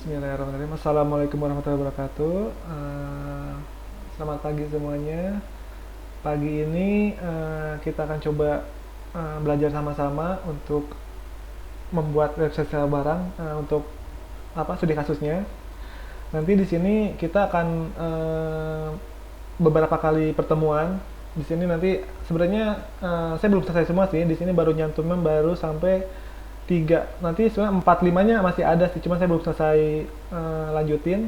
Bismillahirrahmanirrahim. Assalamualaikum warahmatullahi wabarakatuh. Selamat pagi semuanya. Pagi ini kita akan coba belajar sama-sama untuk membuat website sewa barang untuk studi kasusnya. Nanti di sini kita akan beberapa kali pertemuan. Di sini nanti sebenarnya saya belum selesai semua sih. Di sini baru nyantumnya baru sampai tiga. Nanti sebenarnya empat limanya masih ada sih, cuma saya belum selesai lanjutin.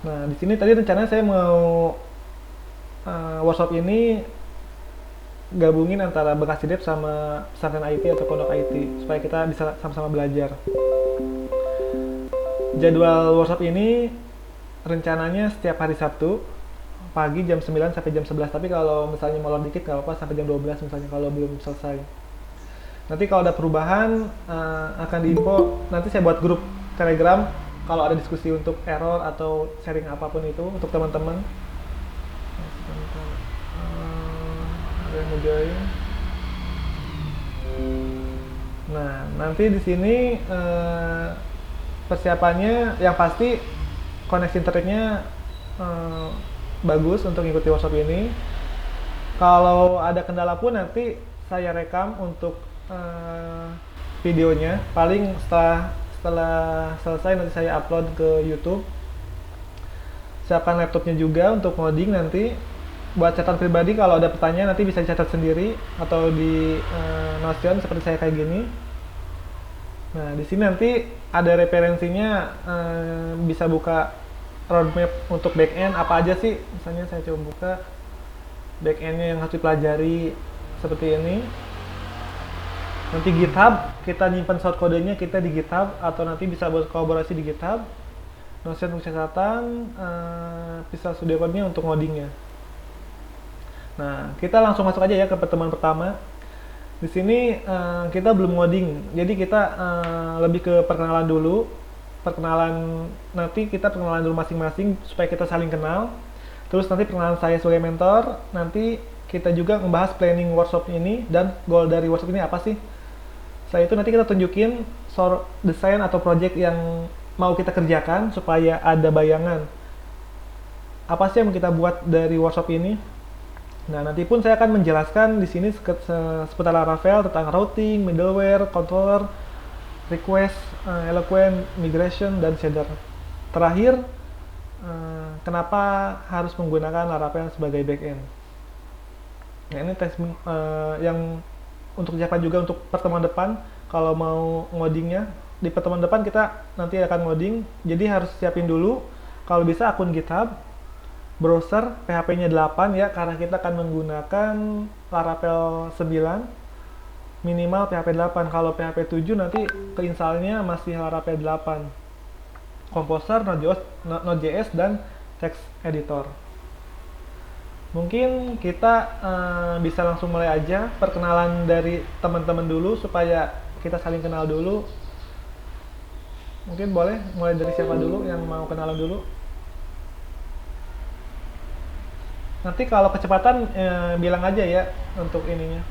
Nah, di sini tadi rencananya saya mau workshop ini gabungin antara Bekasi Dev sama pesantren IT atau pondok IT supaya kita bisa sama-sama belajar. Jadwal workshop ini rencananya setiap hari Sabtu pagi jam 9 sampai jam 11, tapi kalau misalnya molor dikit nggak apa-apa sampai jam 12 misalnya kalau belum selesai. Nanti kalau ada perubahan akan diinfo, nanti saya buat grup Telegram kalau ada diskusi untuk error atau sharing apapun itu untuk teman-teman. Ada yang mau join. Nah, nanti di sini persiapannya yang pasti koneksi internetnya bagus untuk mengikuti workshop ini. Kalau ada kendala pun nanti saya rekam untuk videonya. Paling setelah selesai nanti saya upload ke YouTube. Siapkan laptopnya juga untuk ngoding nanti. Buat catatan pribadi kalau ada pertanyaan nanti bisa dicatat sendiri atau di Notion seperti saya kayak gini. Nah, di sini nanti ada referensinya, bisa buka roadmap untuk backend apa aja sih. Misalnya saya coba buka backendnya yang harus dipelajari seperti ini. Nanti GitHub, kita nyimpan source kodenya kita di GitHub atau nanti bisa berkolaborasi di GitHub. Notion untuk catatan, Visual Studio Code-nya untuk ngodingnya. Nah, kita langsung masuk aja ya ke pertemuan pertama. Di sini kita belum ngoding, jadi kita lebih ke perkenalan dulu. Nanti kita perkenalan dulu masing-masing supaya kita saling kenal. Terus nanti perkenalan saya sebagai mentor. Nanti kita juga membahas planning workshop ini dan goal dari workshop ini apa sih. Setelah itu nanti kita tunjukin desain atau project yang mau kita kerjakan supaya ada bayangan apa sih yang kita buat dari workshop ini. Nah, nanti pun saya akan menjelaskan di sini seputar Laravel tentang routing, middleware, controller, request, eloquent, migration, dan shader. Terakhir, kenapa harus menggunakan Laravel sebagai backend. Nah, ini yang untuk siapa juga untuk pertemuan depan. Kalau mau ngodingnya di pertemuan depan kita nanti akan ngoding, jadi harus siapin dulu kalau bisa akun GitHub, browser PHP-nya 8 ya, karena kita akan menggunakan Laravel 9, minimal PHP 8. Kalau PHP 7 nanti keinstallnya masih Laravel 8. Composer, Node.js, dan text editor. Mungkin kita bisa langsung mulai aja perkenalan dari teman-teman dulu supaya kita saling kenal dulu. Mungkin boleh mulai dari siapa dulu yang mau kenalan dulu. Nanti kalau kecepatan bilang aja ya untuk ininya.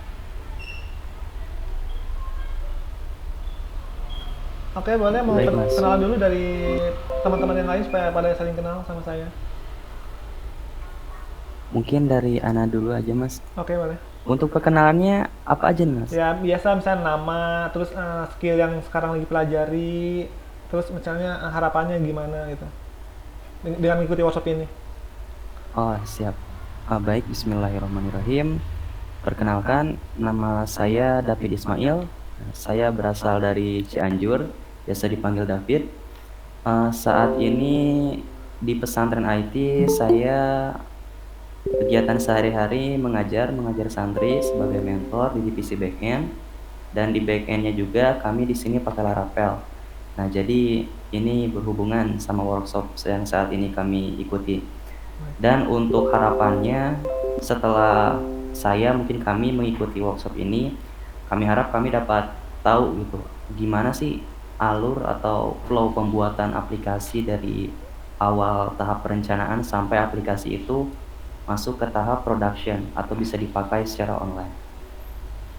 Oke, boleh mau Baik, Mas. kenalan dulu dari teman-teman yang lain supaya pada saling kenal sama saya. Mungkin dari Ana dulu aja, Mas. Oke, boleh. Untuk perkenalannya apa aja nih, Mas? Ya, biasa misalnya nama, terus skill yang sekarang lagi pelajari, terus misalnya harapannya gimana gitu. Dengan mengikuti workshop ini. Oh, siap. Baik, bismillahirrahmanirrahim. Perkenalkan, nama saya David Ismail. Saya berasal dari Cianjur, biasa dipanggil David. Saat ini di pesantren IT, saya kegiatan sehari-hari mengajar santri sebagai mentor di divisi backend, dan di backendnya juga kami di sini pakai Laravel. Nah, jadi ini berhubungan sama workshop yang saat ini kami ikuti. Dan untuk harapannya, setelah kami mengikuti workshop ini, kami harap kami dapat tahu gitu gimana sih alur atau flow pembuatan aplikasi dari awal tahap perencanaan sampai aplikasi itu masuk ke tahap production atau bisa dipakai secara online.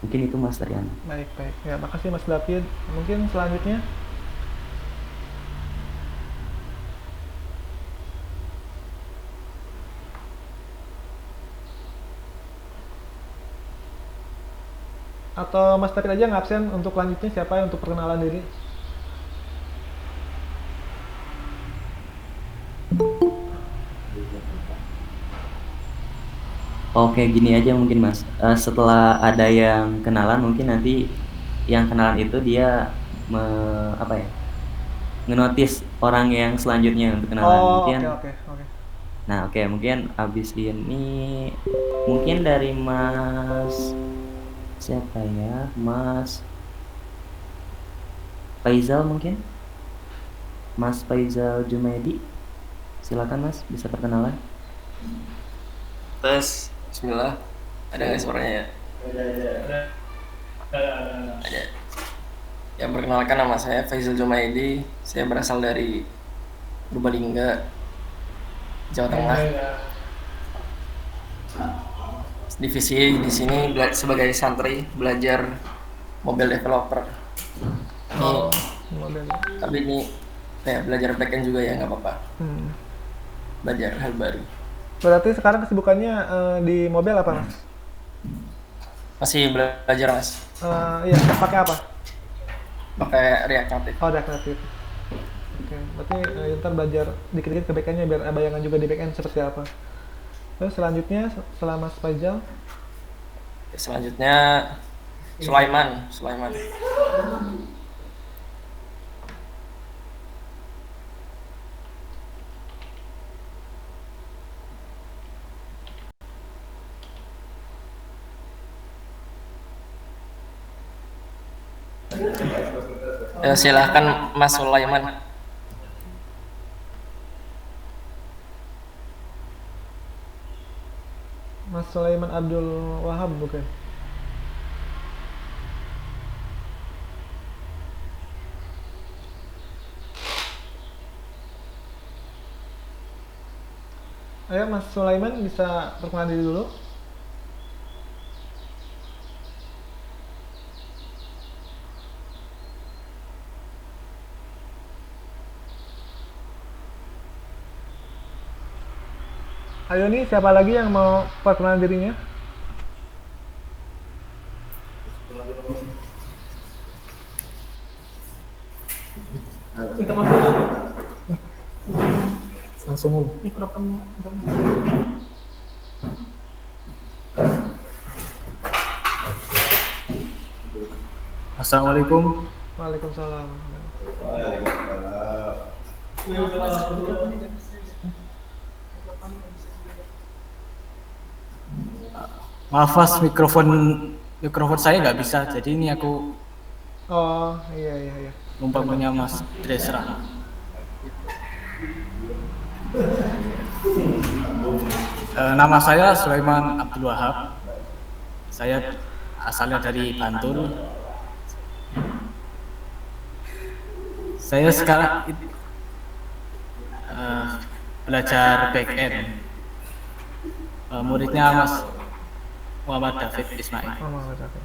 Mungkin itu, Mas, dari Anda. Baik, baik. Ya, makasih Mas David. Mungkin selanjutnya. Atau Mas David aja ngabsen untuk lanjutnya siapa yang untuk perkenalan diri? Oke, gini aja mungkin Mas. Setelah ada yang kenalan, mungkin nanti yang kenalan itu dia me, apa ya, ngenotis orang yang selanjutnya untuk kenalan. Oh, Mungkin, oke oke oke. nah oke, mungkin abis ini, mungkin dari Mas siapa ya, Mas Faizal mungkin, Mas Faizal Jumaidi. Silakan Mas, bisa perkenalan. Tes, Bismillah. Ada nggak suaranya ya? Ada. Ya, perkenalkan nama saya Faizal Jumaidi. Saya berasal dari Purbalingga, Jawa Tengah. Divisi di sini sebagai santri belajar mobile developer. Ini, Model. tapi ini kayak belajar backend juga ya, nggak apa-apa. Hmm. Belajar hal baru. Berarti sekarang kesibukannya di mobil apa Mas? Masih belajar mas, Iya, pakai apa? pakai React Native. Oh, udah kreatif. Oke, berarti ntar belajar dikit-dikit ke backendnya biar ada bayangan juga di backend seperti apa. Terus selanjutnya setelah Mas Faizal, Selanjutnya Sulaiman. Ya, silahkan Mas Sulaiman. Mas Sulaiman Abdul Wahab bukan? Ayo Mas Sulaiman bisa perkenalan diri dulu. Ayo nih, siapa lagi yang mau perkenalan dirinya? Langsung mikrofon. Assalamualaikum. Waalaikumsalam. Maaf Mas, mikrofon saya nggak bisa. Jadi ini aku Oh, iya iya iya. numpang punya Mas Dresra. Nama saya Sulaiman Abdul Wahab. Saya asalnya dari Bantul. Saya sekarang belajar back end. Muridnya Mas Muhammad David Ismail. Oh, Muhammad Rafi.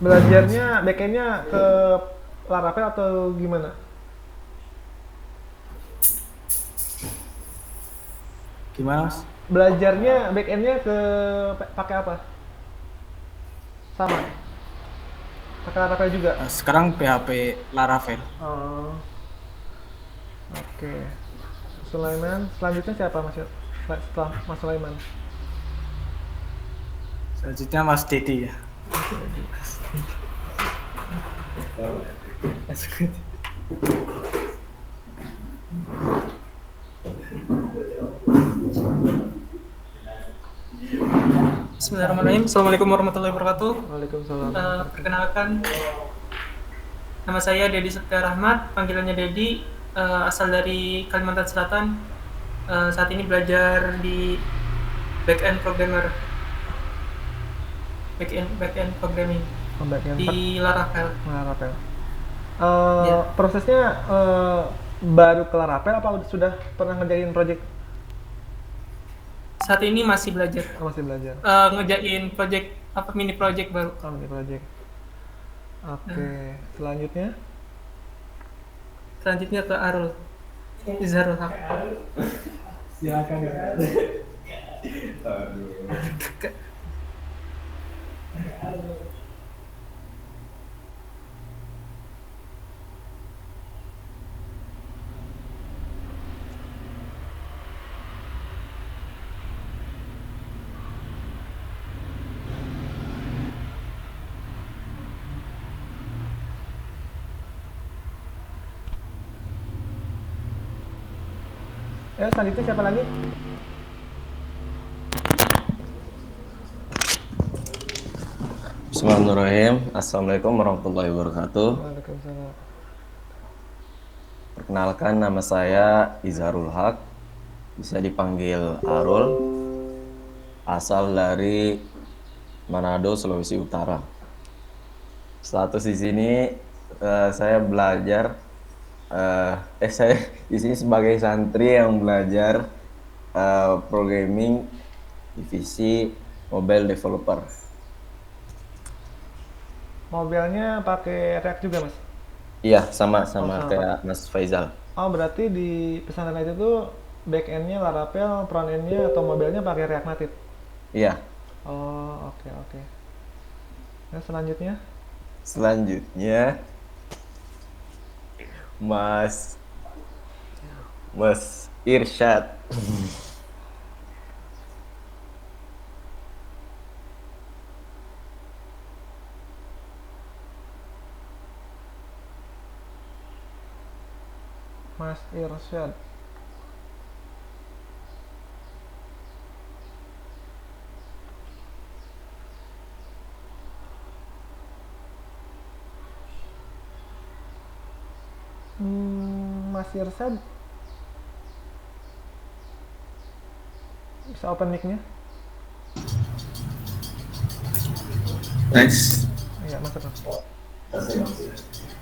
Belajarnya backendnya ke Laravel atau gimana? Gimana Mas? Belajarnya backendnya ke pakai apa? Sama. Pakai Laravel juga. Sekarang PHP Laravel. Oh, oke. Sulaiman. Selanjutnya siapa Mas? Setelah Mas Sulaiman. Selanjutnya Mas Dedi ya. Bismillahirrahmanirrahim. Assalamualaikum warahmatullahi wabarakatuh. Waalaikumsalam. Perkenalkan, nama saya Dedi Setia Rahmat, panggilannya Dedi, asal dari Kalimantan Selatan. Saat ini belajar di backend programmer, backend programming Oh, backend di Laravel. Laravel. Ya. Prosesnya baru ke Laravel apa sudah pernah ngerjain project? Saat ini masih belajar, Oh, masih belajar. ngerjain mini project baru. Oh, ini project. Oke, selanjutnya Selanjutnya ke Arul Izharul Haq. silakan. Ya, selanjutnya siapa lagi? Bismillahirrahmanirrahim. Assalamualaikum warahmatullahi wabarakatuh. Waalaikumsalam. Perkenalkan, nama saya Izharul Haq, bisa dipanggil Arul, asal dari Manado, Sulawesi Utara. Status di sini saya belajar, saya di sini sebagai santri yang belajar programming divisi mobile developer. Mobilnya pakai React juga, Mas? Iya, sama sama. kayak Mas Faizal. Oh, berarti di pesantren itu tuh back-end-nya Laravel, front-end-nya atau mobilnya pakai React Native? Iya. Oh, oke, oke. Nah, selanjutnya? Selanjutnya Mas Irsyad. Mas Irsyad. Mas Irsyad bisa open mic-nya? Nice. Iya, masuk, Mas.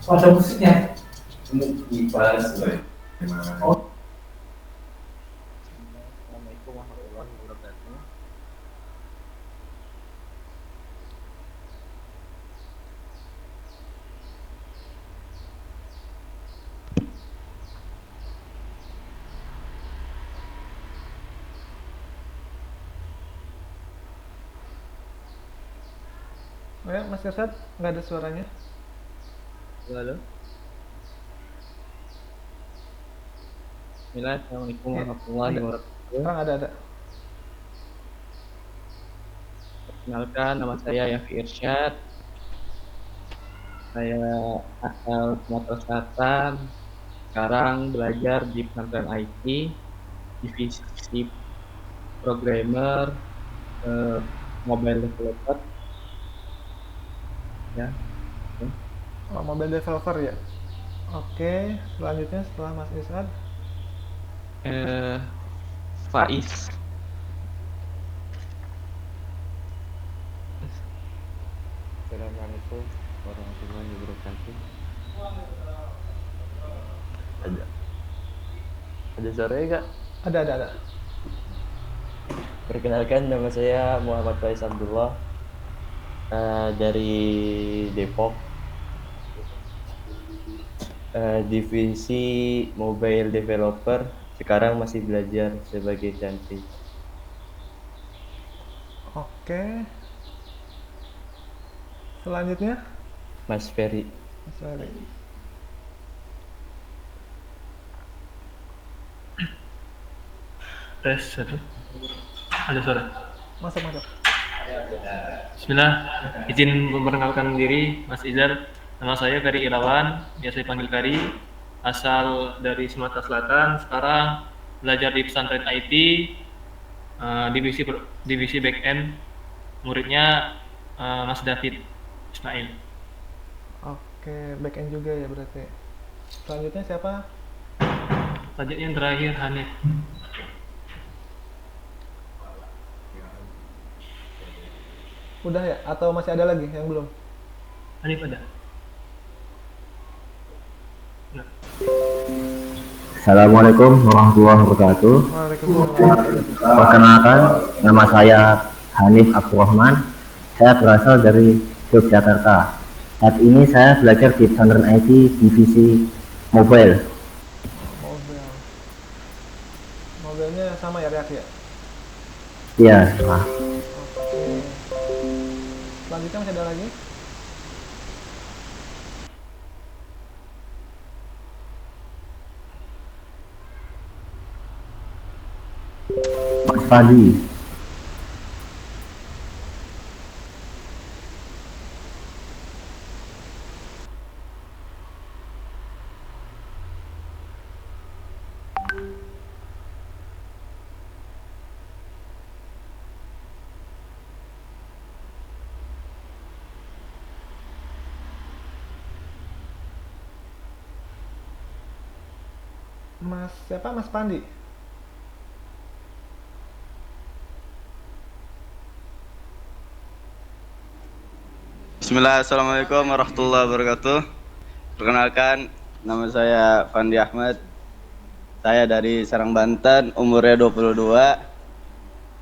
Ada musiknya. Oh ya, Mas Irsyad, nggak ada suaranya. Halo. Bismillah, Assalamualaikum warahmatullahi wabarakatuh. Sekarang ada. Perkenalkan, nama saya Yafi Irsyad. Saya asal Sumatera Selatan. Sekarang belajar di pesantren IT, divisi programmer, mobile developer. Ya, Oh, mobile developer ya. Oke, selanjutnya setelah Mas Irsyad. Faiz. Assalamualaikum warahmatullahi wabarakatuh. Ada suara nggak? Ada. Perkenalkan, nama saya Muhammad Faiz Abdullah, dari Depok, divisi mobile developer. Sekarang masih belajar sebagai santri. Oke. Selanjutnya Mas Ferry. Mas Ferry. Tes satu. Ada suara. Masuk. Bismillah, izin memperkenalkan diri, Mas Izhar. Nama saya Ferry Irawan, biasa dipanggil Ferry, asal dari Sumatera Selatan. Sekarang belajar di pesantren IT, divisi back-end. Muridnya Mas David Ismail. Oke, back end juga ya berarti. Selanjutnya siapa? Selanjutnya yang terakhir Hanif. Udah ya? Atau masih ada lagi yang belum? Hanif ada. Assalamualaikum warahmatullahi wabarakatuh. Waalaikumsalam. Perkenalkan, nama saya Hanif Abdurrahman. Saya berasal dari Yogyakarta. Saat ini saya belajar di pesantren IT divisi mobile. Mobilnya sama ya React ya? Iya, Pak. Oke. Selanjutnya masih ada lagi? Mas Fadi. Mas siapa? Mas Pandi? Bismillah, Assalamualaikum warahmatullahi wabarakatuh. Perkenalkan, nama saya Fandi Ahmad. Saya dari Serang, Banten, umurnya 22.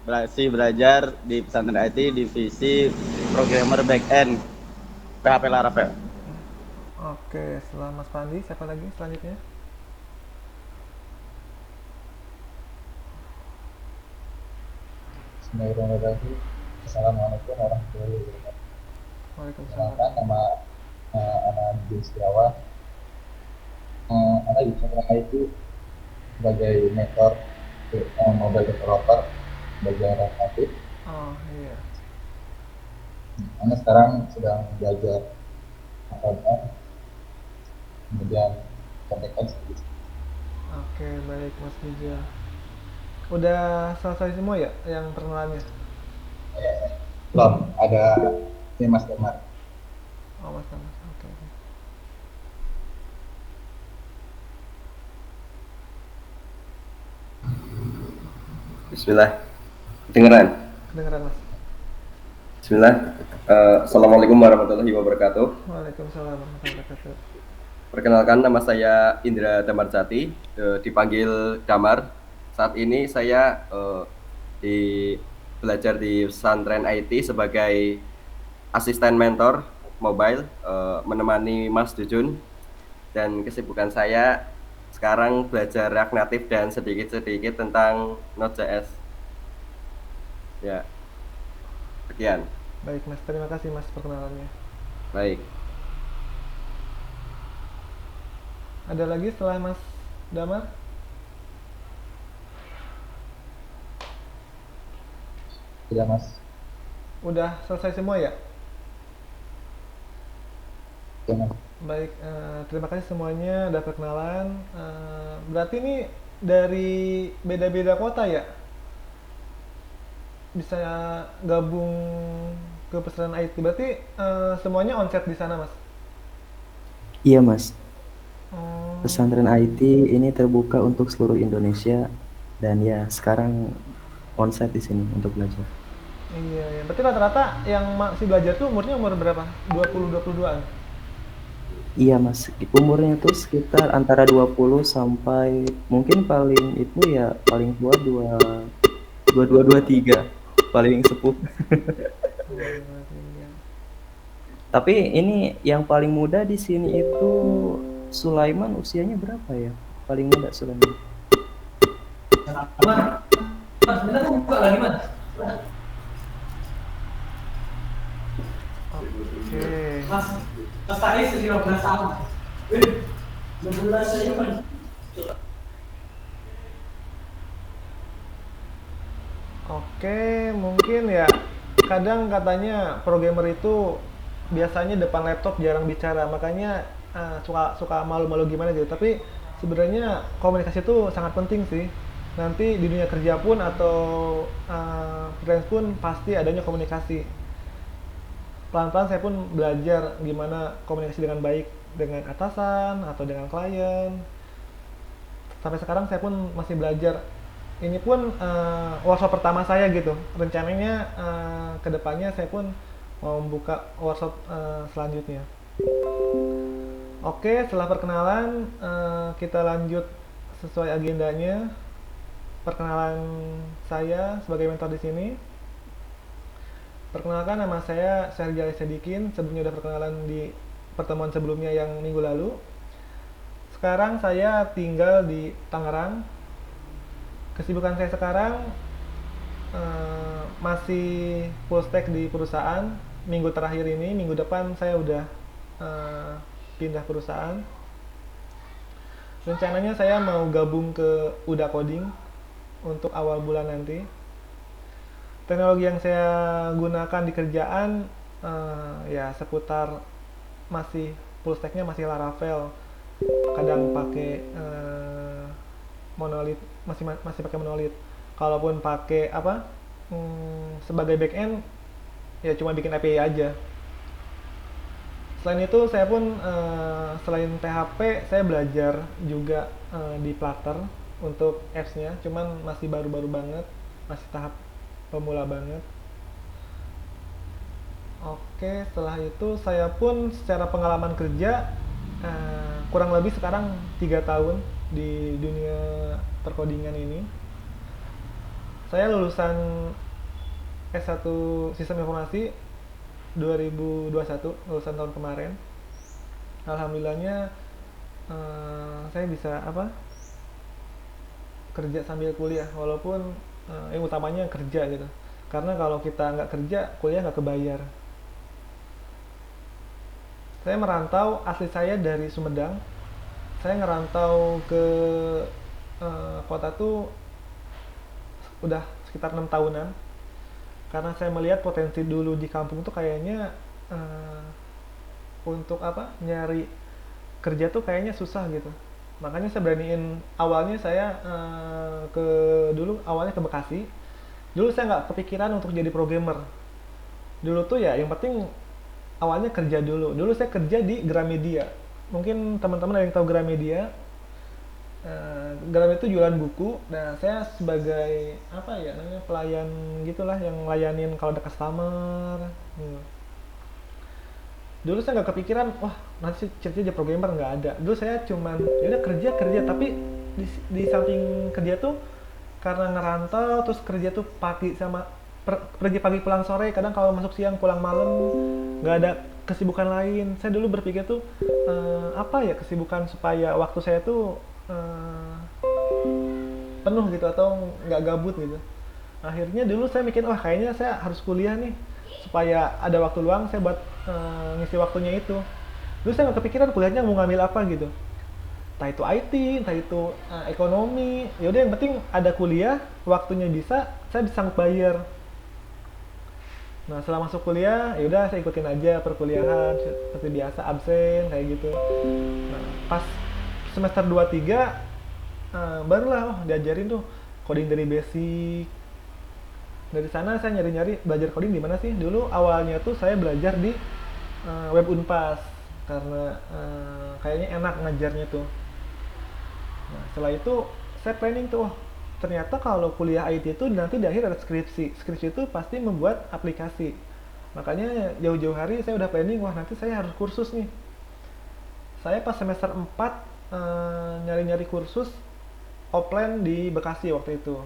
Masih belajar di pesantren IT, divisi programmer back-end, PHP Laravel. Oke, setelah Mas Pandi, siapa lagi selanjutnya? Bismillahirrahmanirrahim. Assalamualaikum warahmatullahi wabarakatuh. Waalaikumsalam. Perkenalkan, nama Ana bin Setiawan. Ana di pesantren IT sebagai mentor mobile developer belajar native. Oh iya. Ana sekarang sedang belajar front-end, kemudian back-end. Oke, baik Mas Bija. Udah selesai semua ya yang perkenalannya? Belum, ada ini Mas Demar. Oh, Mas Mas. Oke. Bismillah. Kedengeran? Kedengeran Mas. Bismillah. Assalamualaikum warahmatullahi wabarakatuh. Waalaikumsalam warahmatullahi wabarakatuh. Perkenalkan, nama saya Indra Damarsati, dipanggil Damar. Saat ini saya belajar di pesantren IT sebagai asisten mentor mobile, menemani Mas Jujun. Dan kesibukan saya sekarang belajar React Native dan sedikit-sedikit tentang Node.js. Ya, sekian. Baik Mas, terima kasih Mas perkenalannya. Baik. Ada lagi setelah Mas Damar? Tidak Mas. Udah selesai semua ya? Ya, Mas. Baik, terima kasih semuanya udah perkenalan. Berarti ini dari beda-beda kota ya? Bisa gabung ke pesantren IT. Berarti semuanya onsite di sana, Mas? Iya Mas, Oh, pesantren IT ini terbuka untuk seluruh Indonesia dan ya sekarang onsite di sini untuk belajar. iya, ya. Berarti rata-rata yang masih belajar tuh umurnya umur berapa? 20-22an? Iya Mas, umurnya tuh sekitar antara 20 sampai mungkin paling itu ya paling tua 23 paling sepuh. Tapi ini yang paling muda di sini itu Sulaiman, usianya berapa ya? Paling muda Sulaiman. Mas, bentar aku buka lagi Mas. Oke. Mas saya 15 tahun. 15 saya Mas. Oke, mungkin ya kadang katanya programmer itu biasanya depan laptop jarang bicara, makanya suka malu-malu gimana gitu. Tapi sebenarnya komunikasi itu sangat penting sih. Nanti di dunia kerja pun atau freelance pun pasti adanya komunikasi. Pelan-pelan saya pun belajar gimana komunikasi dengan baik dengan atasan atau dengan klien. Sampai sekarang saya pun masih belajar. Ini pun workshop pertama saya gitu. Rencananya kedepannya saya pun mau membuka workshop selanjutnya. Oke, setelah perkenalan kita lanjut sesuai agendanya. Perkenalan saya sebagai mentor di sini. Perkenalkan, nama saya Sergei Sedikin. Sebelumnya udah perkenalan di pertemuan sebelumnya yang minggu lalu. Sekarang saya tinggal di Tangerang. Kesibukan saya sekarang masih full stack di perusahaan. Minggu terakhir ini, minggu depan saya udah pindah perusahaan. Rencananya saya mau gabung ke Uda Coding untuk awal bulan nanti. Teknologi yang saya gunakan di kerjaan ya seputar masih full stacknya masih Laravel. Kadang pakai monolith, masih pakai monolith. Kalaupun pakai sebagai backend ya cuma bikin API aja. Selain itu saya pun selain PHP saya belajar juga di Flutter untuk apps-nya, cuman masih baru-baru banget, masih tahap pemula banget. Oke, setelah itu saya pun secara pengalaman kerja kurang lebih sekarang 3 tahun di dunia perkodingan ini. Saya lulusan S1 Sistem Informasi 2021, lulusan tahun kemarin. Alhamdulillahnya saya bisa kerja sambil kuliah, walaupun yang utamanya kerja gitu. Karena kalau kita nggak kerja, kuliah nggak kebayar. Saya merantau, asli saya dari Sumedang. Saya ngerantau ke kota tuh udah sekitar 6 tahunan. Karena saya melihat potensi dulu di kampung tuh kayaknya untuk nyari kerja tuh kayaknya susah gitu. Makanya saya beraniin, awalnya saya awalnya ke Bekasi. Dulu saya nggak kepikiran untuk jadi programmer. Dulu tuh ya yang penting awalnya kerja dulu. Dulu saya kerja di Gramedia. Mungkin teman-teman ada yang tahu Gramedia. Gramedia itu jualan buku. Nah, saya sebagai pelayan gitulah, yang layanin kalau ada customer. Dulu saya nggak kepikiran, wah nanti cita-cita jadi programmer, nggak ada. Dulu saya cuman yaudah kerja, tapi di samping kerja tuh karena ngerantau, terus kerja tuh pagi pergi pagi pulang sore, kadang kalau masuk siang pulang malam, nggak ada kesibukan lain. Saya dulu berpikir tuh kesibukan supaya waktu saya tuh penuh gitu atau nggak gabut gitu. Akhirnya dulu saya mikir, wah kayaknya saya harus kuliah nih supaya ada waktu luang saya buat ngisi waktunya itu. Dulu saya nggak kepikiran kuliahnya mau ngambil apa gitu, entah itu IT, entah itu ekonomi. Yaudah yang penting ada kuliah, waktunya bisa, saya bisa sanggup bayar. Nah setelah masuk kuliah, yaudah saya ikutin aja perkuliahan seperti biasa, absen kayak gitu. Nah pas semester 2-3 barulah diajarin tuh coding dari basic. Dari sana saya nyari-nyari belajar coding di mana sih. Dulu awalnya tuh saya belajar di Web Unpas karena kayaknya enak ngajarnya tuh. Nah setelah itu saya planning tuh, ternyata kalau kuliah IT itu nanti di akhir ada skripsi. Skripsi itu pasti membuat aplikasi. Makanya jauh-jauh hari saya udah planning, wah nanti saya harus kursus nih. Saya pas semester 4 nyari-nyari kursus offline di Bekasi waktu itu.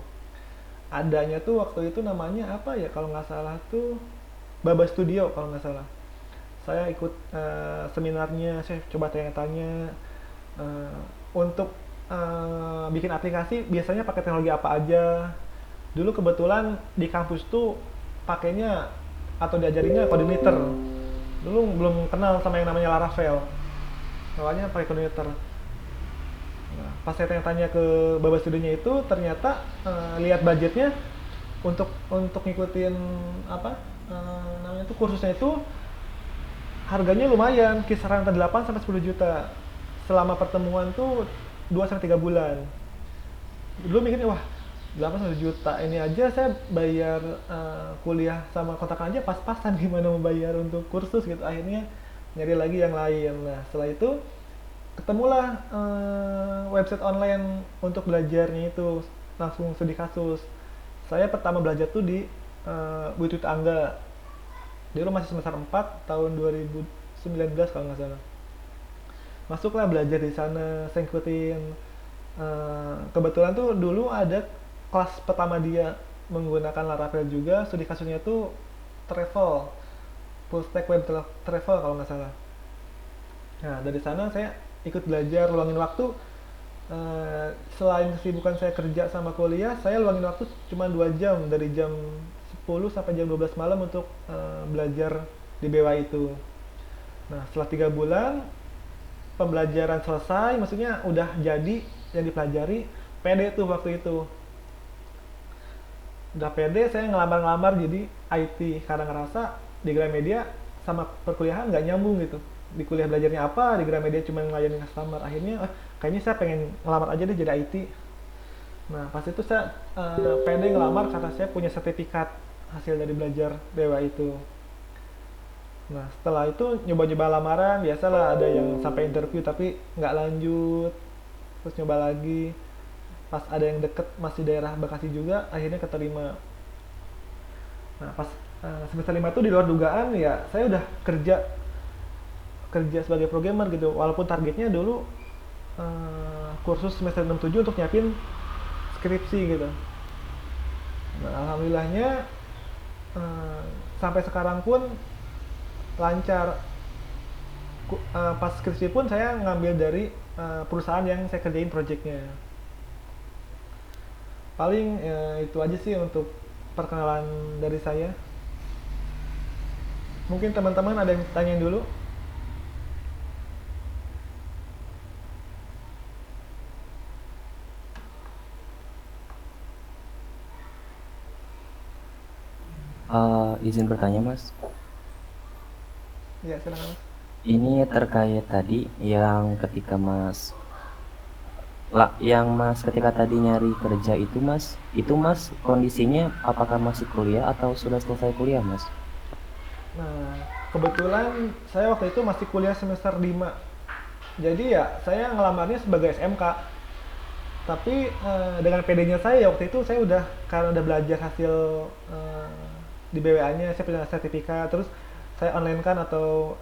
Adanya tuh waktu itu namanya kalau nggak salah tuh Baba Studio kalau nggak salah. Saya ikut seminarnya, saya coba tanya-tanya untuk bikin aplikasi biasanya pakai teknologi apa aja. Dulu kebetulan di kampus tuh pakainya atau diajarinnya Coordinator. Dulu belum kenal sama yang namanya Laravel. Awalnya pakai Coordinator. Nah, pas saya tanya-tanya ke Baba Studionya itu, ternyata lihat budgetnya untuk ngikutin namanya tuh kursusnya itu harganya lumayan, kisaran antara 8 sampai 10 juta. Selama pertemuan tuh 2-3 bulan. Dulu mikirnya wah 8 juta ini aja saya bayar kuliah sama kontrakan aja pas-pasan, gimana mau bayar untuk kursus gitu. Akhirnya nyari lagi yang lain. Nah setelah itu ketemulah website online untuk belajarnya itu, langsung studi kasus. Saya pertama belajar tuh di Bukit Angga. Dulu masih semester 4 tahun 2019 kalau nggak salah. Masuklah belajar di sana, saya ikutin. Kebetulan tuh dulu ada kelas pertama dia menggunakan Laravel juga, studi kasusnya tuh travel, full stack web travel kalau nggak salah. Nah dari sana saya ikut belajar, luangin waktu selain kesibukan saya kerja sama kuliah, saya luangin waktu cuma 2 jam dari jam 10 sampai jam 12 malam untuk belajar di BWA itu. Nah, setelah 3 bulan pembelajaran selesai, maksudnya udah jadi yang dipelajari, pede tuh waktu itu. Udah pede, saya ngelamar-ngelamar jadi IT karena ngerasa di Gramedia sama perkuliahan nggak nyambung gitu. Di kuliah belajarnya apa, di Gramedia cuma ngelayanin customer. Akhirnya, kayaknya saya pengen ngelamar aja deh jadi IT. Nah, pas itu saya pede ngelamar karena saya punya sertifikat hasil dari belajar BWA itu. Nah, setelah itu nyoba-nyoba lamaran, biasalah ada yang sampai interview tapi nggak lanjut, terus nyoba lagi. Pas ada yang deket masih daerah Bekasi juga, akhirnya keterima. Nah, pas semester 5 itu di luar dugaan ya, saya udah kerja sebagai programmer gitu. Walaupun targetnya dulu kursus semester 6-7 untuk nyiapin skripsi gitu. Nah, alhamdulillahnya sampai sekarang pun lancar. Pas skripsi pun saya ngambil dari perusahaan yang saya kerjain projectnya. Paling itu aja sih untuk perkenalan dari saya. Mungkin teman-teman ada yang tanyain dulu. Izin bertanya Mas, Ya, silakan Mas. ini terkait tadi yang ketika Mas ketika tadi nyari kerja itu Mas, kondisinya apakah masih kuliah atau sudah selesai kuliah Mas? Nah, kebetulan saya waktu itu masih kuliah semester 5. Jadi ya saya ngelamarnya sebagai SMK. Tapi dengan PD-nya saya waktu itu saya udah, karena udah belajar hasil di BWA-nya, saya punya sertifikat, terus saya online kan atau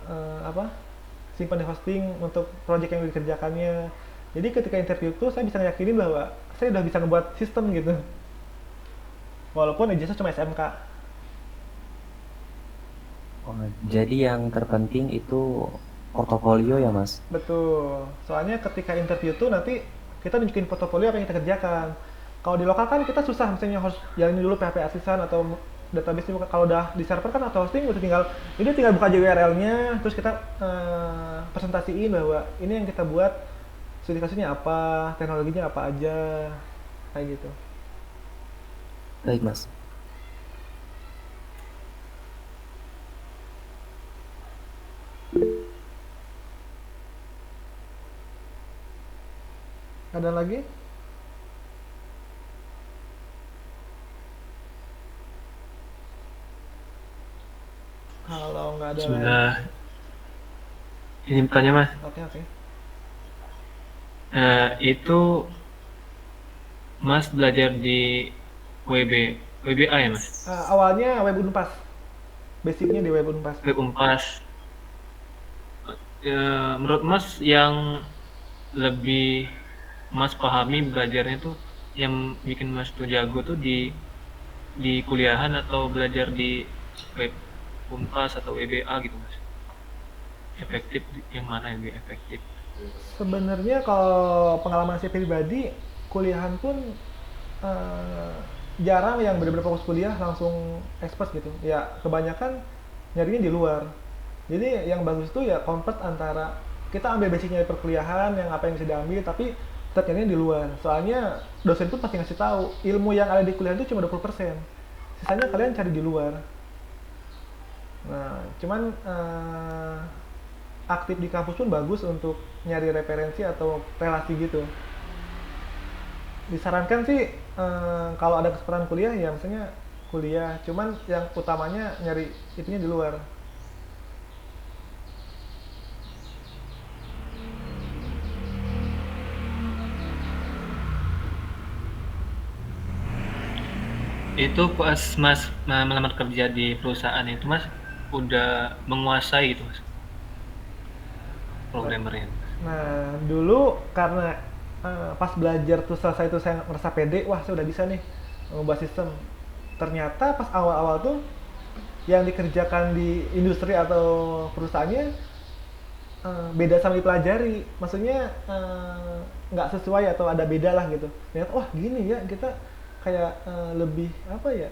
simpan di hosting untuk project yang dikerjakannya. Jadi ketika interview itu saya bisa ngeyakinin bahwa saya udah bisa ngebuat sistem gitu. Walaupun ijazah cuma SMK. Oh, jadi yang terpenting itu portofolio ya Mas? Betul. Soalnya ketika interview tuh nanti kita nunjukin portofolio apa yang kita kerjakan. Kalau di lokal kan kita susah, misalnya harus jalanin dulu PHP Assistant atau database. Kalau udah di server kan atau hosting udah tinggal buka JWRL-nya, terus kita presentasiin bahwa ini yang kita buat, spesifikasinya apa, teknologinya apa aja, kayak gitu. Baik Mas. Ada lagi? Kalau nggak ada Bismillah. Ini bertanya Mas. Oke. Itu Mas belajar di WBA ya Mas? Awalnya Web Unpas. Basicnya di Web Unpas. Web Unpas. Menurut Mas yang lebih Mas pahami belajarnya tuh, yang bikin Mas tuh jago tuh di kuliahan atau belajar di Web Unpas atau WBA gitu Mas? Efektif yang mana yang lebih efektif? Sebenarnya kalau pengalaman saya pribadi, kuliahan pun jarang yang benar-benar fokus kuliah langsung expert gitu. Ya kebanyakan nyarinya di luar. Jadi yang bagus tuh ya convert antara kita ambil basicnya di perkuliahan yang apa yang bisa diambil, tapi ternyata di luar. Soalnya dosen pun pasti ngasih tahu ilmu yang ada di kuliah itu cuma 20%. Sisanya kalian cari di luar. Nah, cuman aktif di kampus pun bagus untuk nyari referensi atau relasi gitu. Disarankan sih kalau ada kesempatan kuliah ya misalnya kuliah, cuman yang utamanya nyari itunya di luar. Itu pas Mas melamar kerja di perusahaan itu Mas udah menguasai gitu Mas programmernya? Nah, dulu karena pas belajar tuh selesai itu saya ngerasa pede, wah saya udah bisa nih mengubah sistem. Ternyata pas awal-awal tuh yang dikerjakan di industri atau perusahaannya beda sama dipelajari, maksudnya nggak sesuai atau ada beda lah gitu. Lihat, wah gini ya, kita kayak lebih apa ya,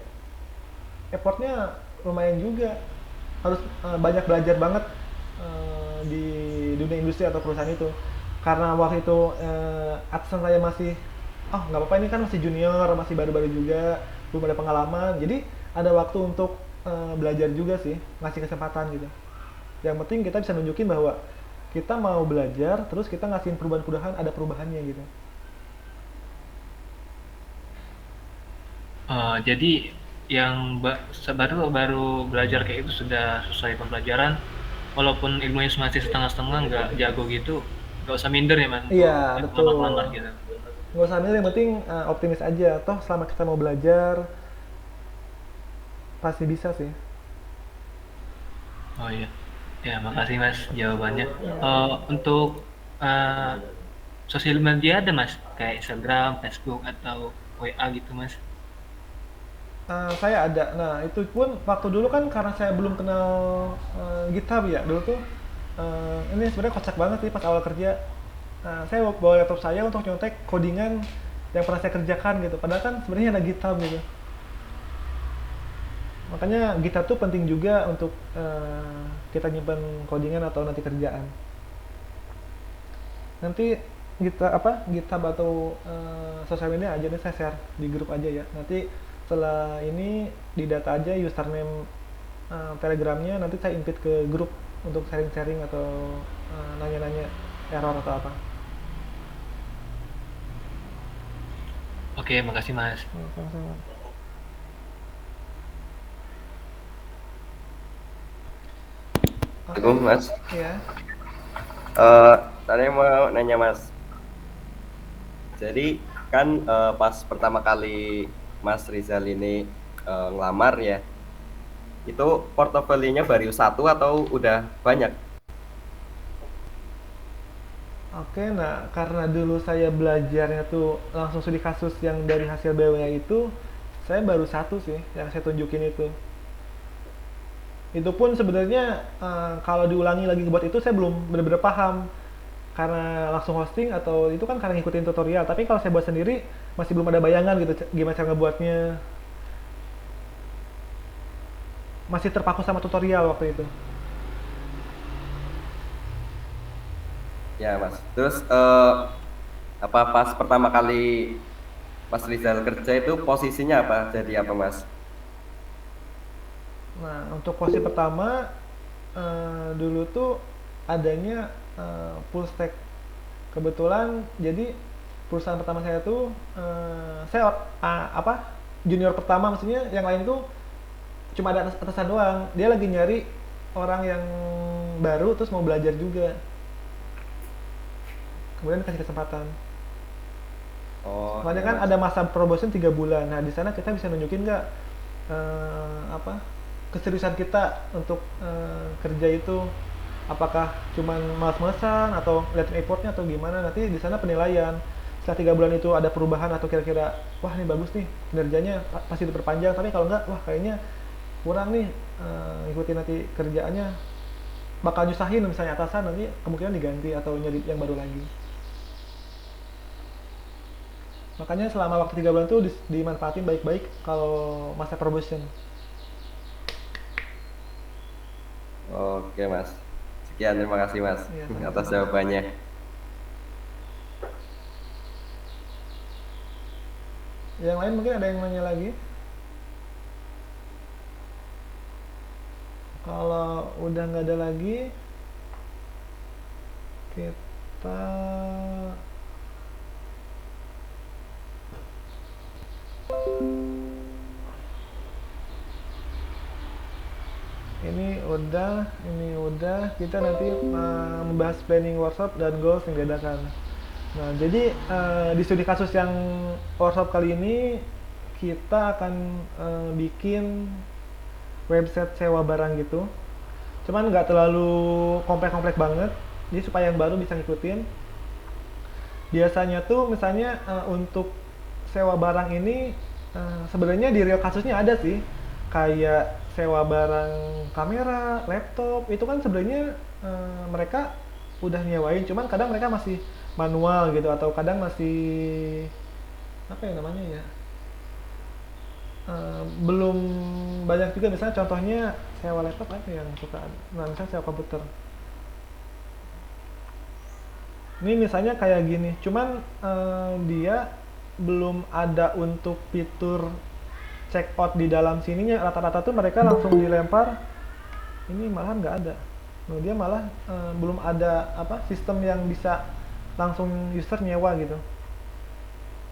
effortnya lumayan juga, harus banyak belajar banget di dunia industri atau perusahaan itu. Karena waktu itu atasan saya masih, oh nggak apa-apa ini kan masih junior, masih baru-baru juga, belum ada pengalaman, jadi ada waktu untuk belajar juga sih, ngasih kesempatan gitu. Yang penting kita bisa nunjukin bahwa kita mau belajar, terus kita ngasihin perubahan-perubahan, ada perubahannya gitu. Jadi yang baru belajar kayak itu sudah selesai pembelajaran, walaupun ilmunya masih setengah-setengah, nggak jago gitu, nggak usah minder ya mas. Iya, betul. Lama-lama gitu. Nggak usah minder, yang penting optimis aja. Toh selama kita mau belajar, pasti bisa sih. Oh iya. Ya, makasih mas jawabannya. Untuk sosial media ada mas, kayak Instagram, Facebook, atau WA gitu mas? Saya ada. Nah, itu pun waktu dulu kan karena saya belum kenal GitHub ya. Dulu tuh ini sebenarnya kocak banget sih pas awal kerja. Saya bawa laptop saya untuk nyontek codingan yang pernah saya kerjakan gitu. Padahal kan sebenarnya ada GitHub gitu. Makanya GitHub tuh penting juga untuk kita nyimpen codingan atau nanti kerjaan. Nanti GitHub atau sosial media aja nih saya share di grup aja ya. Nanti setelah ini di data aja username Telegramnya, nanti saya invite ke grup untuk sharing-sharing atau nanya-nanya error atau apa. Oke, makasih mas. Sama-sama. Assalamualaikum mas. Iya. Saya mau nanya mas. Jadi kan pas pertama kali Mas Rizal ini ngelamar ya, itu portofolionya baru satu atau udah banyak? Oke, nah karena dulu saya belajarnya tuh langsung studi kasus yang dari hasil BW itu, saya baru satu sih yang saya tunjukin itu. Itu pun sebenarnya kalau diulangi lagi buat itu saya belum benar-benar paham, karena langsung hosting atau itu kan karena ngikutin tutorial. Tapi kalau saya buat sendiri masih belum ada bayangan gitu gimana cara ngebuatnya, masih terpaku sama tutorial waktu itu. Ya mas. Terus apa pas pertama kali Mas Rizal kerja itu posisinya apa? Jadi apa mas? Nah, untuk posisi pertama dulu tuh adanya full stack. Kebetulan jadi perusahaan pertama saya tuh saya junior pertama, maksudnya yang lain tuh cuma ada atasan doang. Dia lagi nyari orang yang baru terus mau belajar juga. Kemudian kasih kesempatan. Soalnya kan ada masa probation 3 bulan. Nah, di sana kita bisa nunjukin nggak keseriusan kita untuk kerja itu, apakah cuman malas-malasan atau liatin effortnya atau gimana. Nanti di sana penilaian setelah 3 bulan itu ada perubahan atau kira-kira wah ini bagus nih kinerjanya, pasti diperpanjang. Tapi kalau enggak, wah kayaknya kurang nih, ikutin nanti kerjaannya bakal nyusahin misalnya atasan, nanti kemungkinan diganti atau nyari yang baru lagi. Makanya selama waktu 3 bulan tuh dimanfaatin baik-baik kalau masa probation. Oke mas, sekian, terima kasih mas Ya, atas jawabannya. Yang lain mungkin ada yang nanya lagi? Kalau udah nggak ada lagi, kita ini udah kita nanti membahas planning workshop dan goals yang diadakan. Nah, jadi di studi kasus yang workshop kali ini kita akan bikin website sewa barang gitu. Cuman nggak terlalu kompleks banget, jadi supaya yang baru bisa ngikutin. Biasanya tuh misalnya untuk sewa barang ini sebenarnya di real kasusnya ada sih, kayak sewa barang kamera, laptop, itu kan sebenarnya mereka udah nyewain, cuman kadang mereka masih manual gitu atau kadang masih apa ya namanya ya, belum banyak juga. Misalnya contohnya sewa laptop apa yang suka, nah misalnya sewa komputer. Ini misalnya kayak gini, cuman dia belum ada untuk fitur check out di dalam sininya. Rata-rata tuh mereka langsung dilempar, ini malah nggak ada. Nah, dia malah belum ada apa sistem yang bisa langsung user nyewa gitu.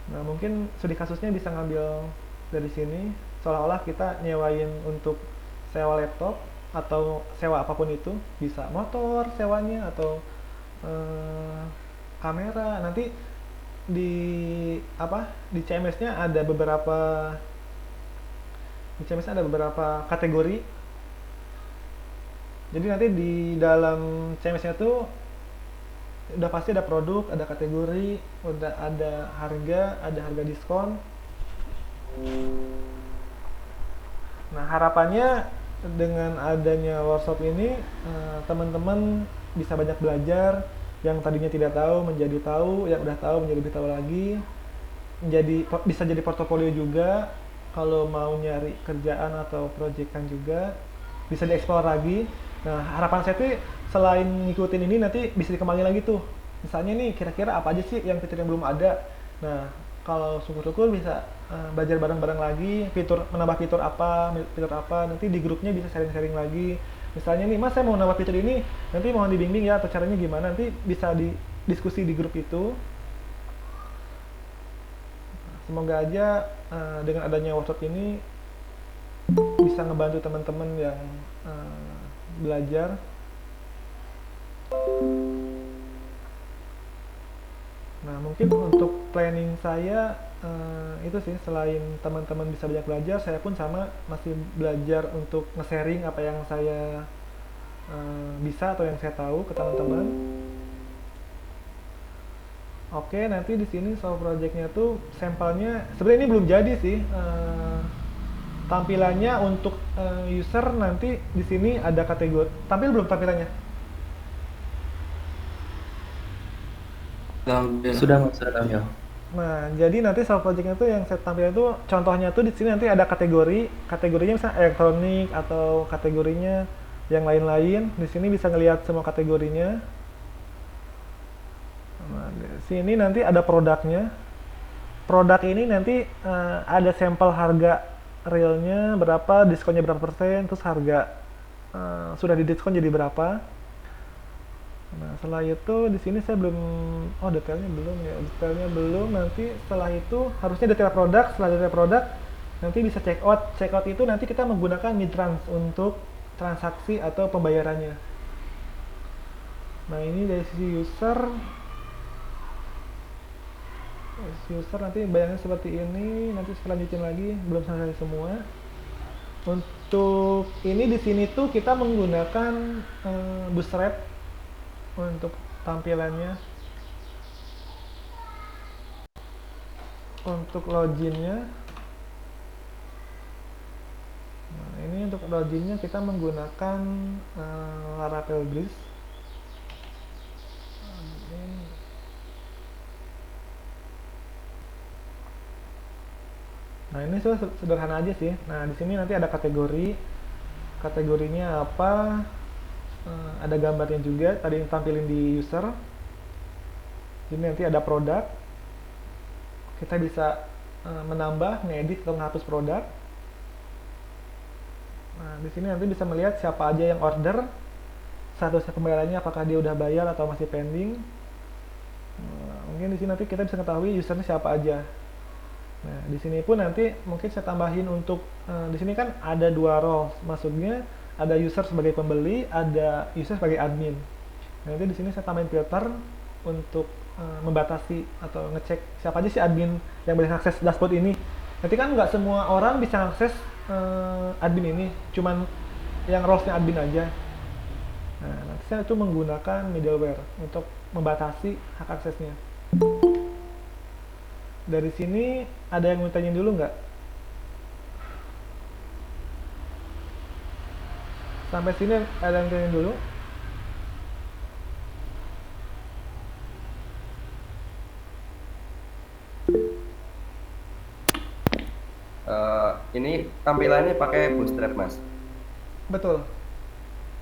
Nah mungkin studi kasusnya bisa ngambil dari sini, seolah-olah kita nyewain untuk sewa laptop atau sewa apapun itu, bisa motor sewanya atau kamera. Nanti di apa di CMS-nya ada beberapa kategori. Jadi nanti di dalam CMS-nya tuh udah pasti ada produk, ada kategori, udah ada harga diskon. Nah harapannya dengan adanya workshop ini teman-teman bisa banyak belajar, yang tadinya tidak tahu menjadi tahu, yang udah tahu menjadi lebih tahu lagi, bisa jadi portofolio juga. Kalau mau nyari kerjaan atau proyekan juga bisa dieksplor lagi. Nah harapan saya tuh selain ngikutin ini nanti bisa dikembangin lagi tuh, misalnya nih kira-kira apa aja sih yang fitur yang belum ada. Nah kalau syukur-syukur bisa belajar bareng-bareng lagi, menambah fitur apa, nanti di grupnya bisa sharing-sharing lagi. Misalnya nih, Mas saya mau nambah fitur ini, nanti mohon dibimbing ya atau caranya gimana, nanti bisa diskusi di grup itu. Semoga aja dengan adanya workshop ini bisa ngebantu teman-teman yang belajar. Nah mungkin untuk planning saya itu sih, selain teman-teman bisa banyak belajar, saya pun sama masih belajar untuk nge-sharing apa yang saya bisa atau yang saya tahu ke teman-teman. Oke, nanti di sini soal projectnya tuh sampelnya sebenarnya ini belum jadi sih. Tampilannya untuk user nanti di sini ada kategori. Tampil belum tampilannya? Sudah Mas, sudah tampil. Nah, jadi nanti soal projectnya tuh yang saya tampilkan tuh contohnya tuh di sini nanti ada kategorinya misalnya elektronik atau kategorinya yang lain-lain. Di sini bisa ngelihat semua kategorinya. Nah, di sini nanti ada produknya. Produk ini nanti ada sampel harga realnya berapa, diskonnya berapa persen, terus harga sudah didiskon jadi berapa. Nah, setelah itu di sini saya belum, detailnya belum. Nanti setelah itu harusnya detail produk. Setelah detail produk nanti bisa check out. Check out itu nanti kita menggunakan Midtrans untuk transaksi atau pembayarannya. Nah, ini dari sisi user. Nanti bayarnya seperti ini. Nanti saya lanjutin lagi, belum selesai semua. Untuk ini di sini tuh kita menggunakan Bootstrap untuk tampilannya. Untuk loginnya, nah ini untuk loginnya kita menggunakan Laravel Breeze. Nah ini sederhana aja sih. Nah di sini nanti ada kategorinya apa, ada gambarnya juga tadi yang tampilin di user. Ini nanti ada produk, kita bisa menambah, ngedit atau menghapus produk. Nah di sini nanti bisa melihat siapa aja yang order, statusnya pembayarannya, apakah dia udah bayar atau masih pending. Nah, mungkin di sini nanti kita bisa ketahui usernya siapa aja. Nah di sini pun nanti mungkin saya tambahin untuk di sini kan ada 2 role, maksudnya ada user sebagai pembeli, ada user sebagai admin. Nah, nanti di sini saya tambahin filter untuk membatasi atau ngecek siapa aja sih admin yang boleh akses dashboard ini. Nanti kan nggak semua orang bisa akses admin ini, cuman yang roles-nya admin aja. Nah, nanti saya itu menggunakan middleware untuk membatasi hak aksesnya. Dari sini ada yang mau tanyain dulu nggak? Sampai sini ada yang tanyain dulu? Ini tampilannya pakai Bootstrap, Mas. Betul.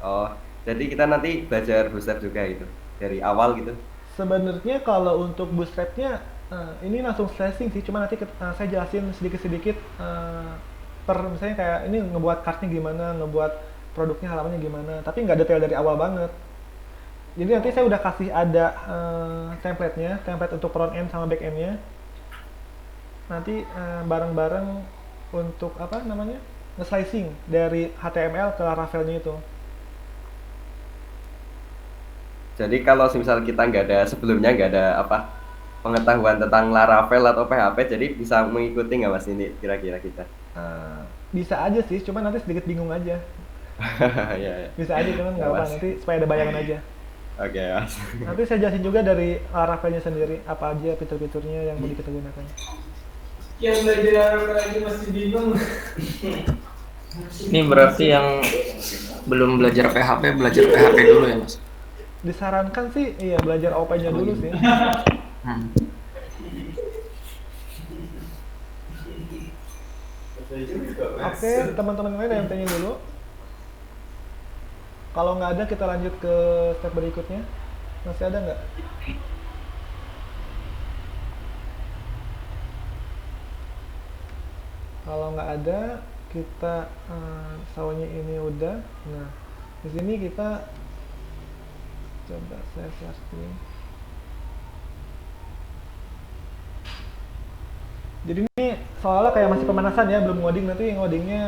Oh, jadi kita nanti belajar Bootstrap juga gitu dari awal gitu. Sebenarnya kalau untuk bootstrapnya ini langsung slashing sih, cuma nanti saya jelasin sedikit-sedikit per misalnya kayak ini ngebuat kartnya gimana, ngebuat produknya halamannya gimana, tapi nggak detail dari awal banget. Jadi nanti saya udah kasih ada template untuk front end sama back endnya. Nanti bareng-bareng untuk apa namanya nge-slicing dari HTML ke Laravel-nya itu. Jadi kalau misal kita sebelumnya nggak ada apa pengetahuan tentang Laravel atau PHP, jadi bisa mengikuti nggak Mas ini kira-kira kita? Bisa aja sih, cuma nanti sedikit bingung aja. Ya. Bisa aja, cuman nggak apa, nanti supaya ada bayangan aja. Oke, Mas. Nanti saya jelasin juga dari Laravel-nya sendiri, apa aja fitur-fiturnya yang boleh kita gunakan. Yang belajar lagi masih bingung. Ini berarti yang belum belajar belajar PHP dulu ya, Mas? Disarankan sih, iya belajar OP-nya dulu sih. Oke, teman-teman lain ada yang tanya dulu? Kalau nggak ada, kita lanjut ke step berikutnya. Masih ada nggak? Kalau nggak ada, kita sawahnya ini udah. Nah, di sini kita coba saya share screen. Jadi ini soalnya kayak masih pemanasan ya, belum ngoding, nanti ngodingnya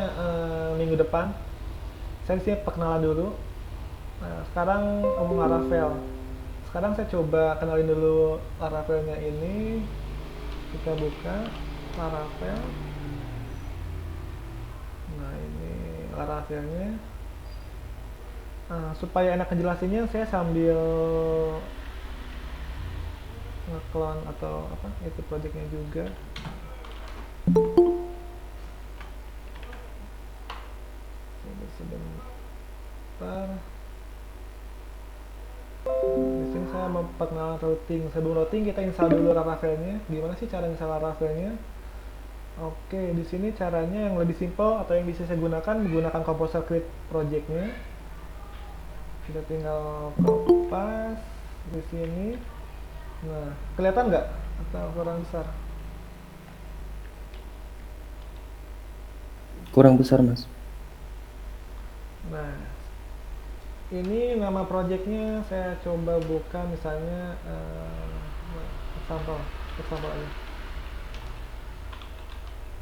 minggu depan. Saya disini perkenalan dulu. Nah, sekarang ngomong Laravel. Sekarang saya coba kenalin dulu Laravelnya ini. Kita buka Laravel. Nah, ini Laravelnya. Supaya enak ngejelasinnya, saya sambil nge-clone atau apa itu projectnya juga. Sebentar. Di sini saya memperkenalkan routing. Sebelum routing kita install dulu Laravelnya. Gimana sih cara install Laravelnya? Oke, di sini caranya yang lebih simple atau yang bisa saya gunakan menggunakan Composer Create projectnya. Kita tinggal kopas di sini. Nah, kelihatan nggak atau kurang besar? Kurang besar, Mas. Nah, ini nama projectnya saya coba buka misalnya example aja.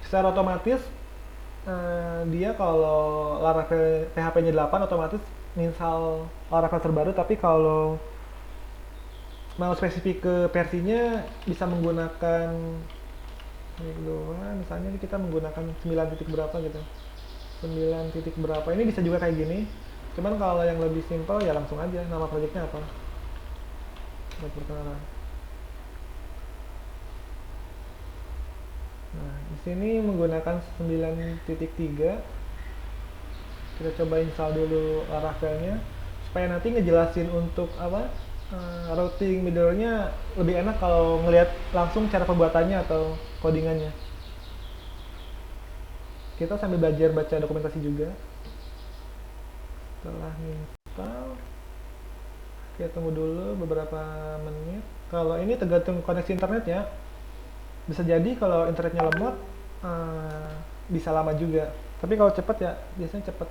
Secara otomatis dia kalau Laravel PHP-nya 8 otomatis install Laravel terbaru, tapi kalau mau spesifik ke versinya bisa menggunakan misalnya kita menggunakan 9 titik berapa gitu, 9 titik berapa, ini bisa juga kayak gini. Cuman kalau yang lebih simple ya langsung aja nama projectnya apa. Buat perkenalan. Nah, di sini menggunakan 9.3. Kita coba install dulu Laravelnya supaya nanti ngejelasin untuk apa routing middle-nya lebih enak kalau ngelihat langsung cara pembuatannya atau codingannya. Kita sambil belajar baca dokumentasi juga. Setelah install, kita tunggu dulu beberapa menit. Kalau ini tergantung koneksi internetnya, bisa jadi kalau internetnya lemot bisa lama juga. Tapi kalau cepat ya biasanya cepat.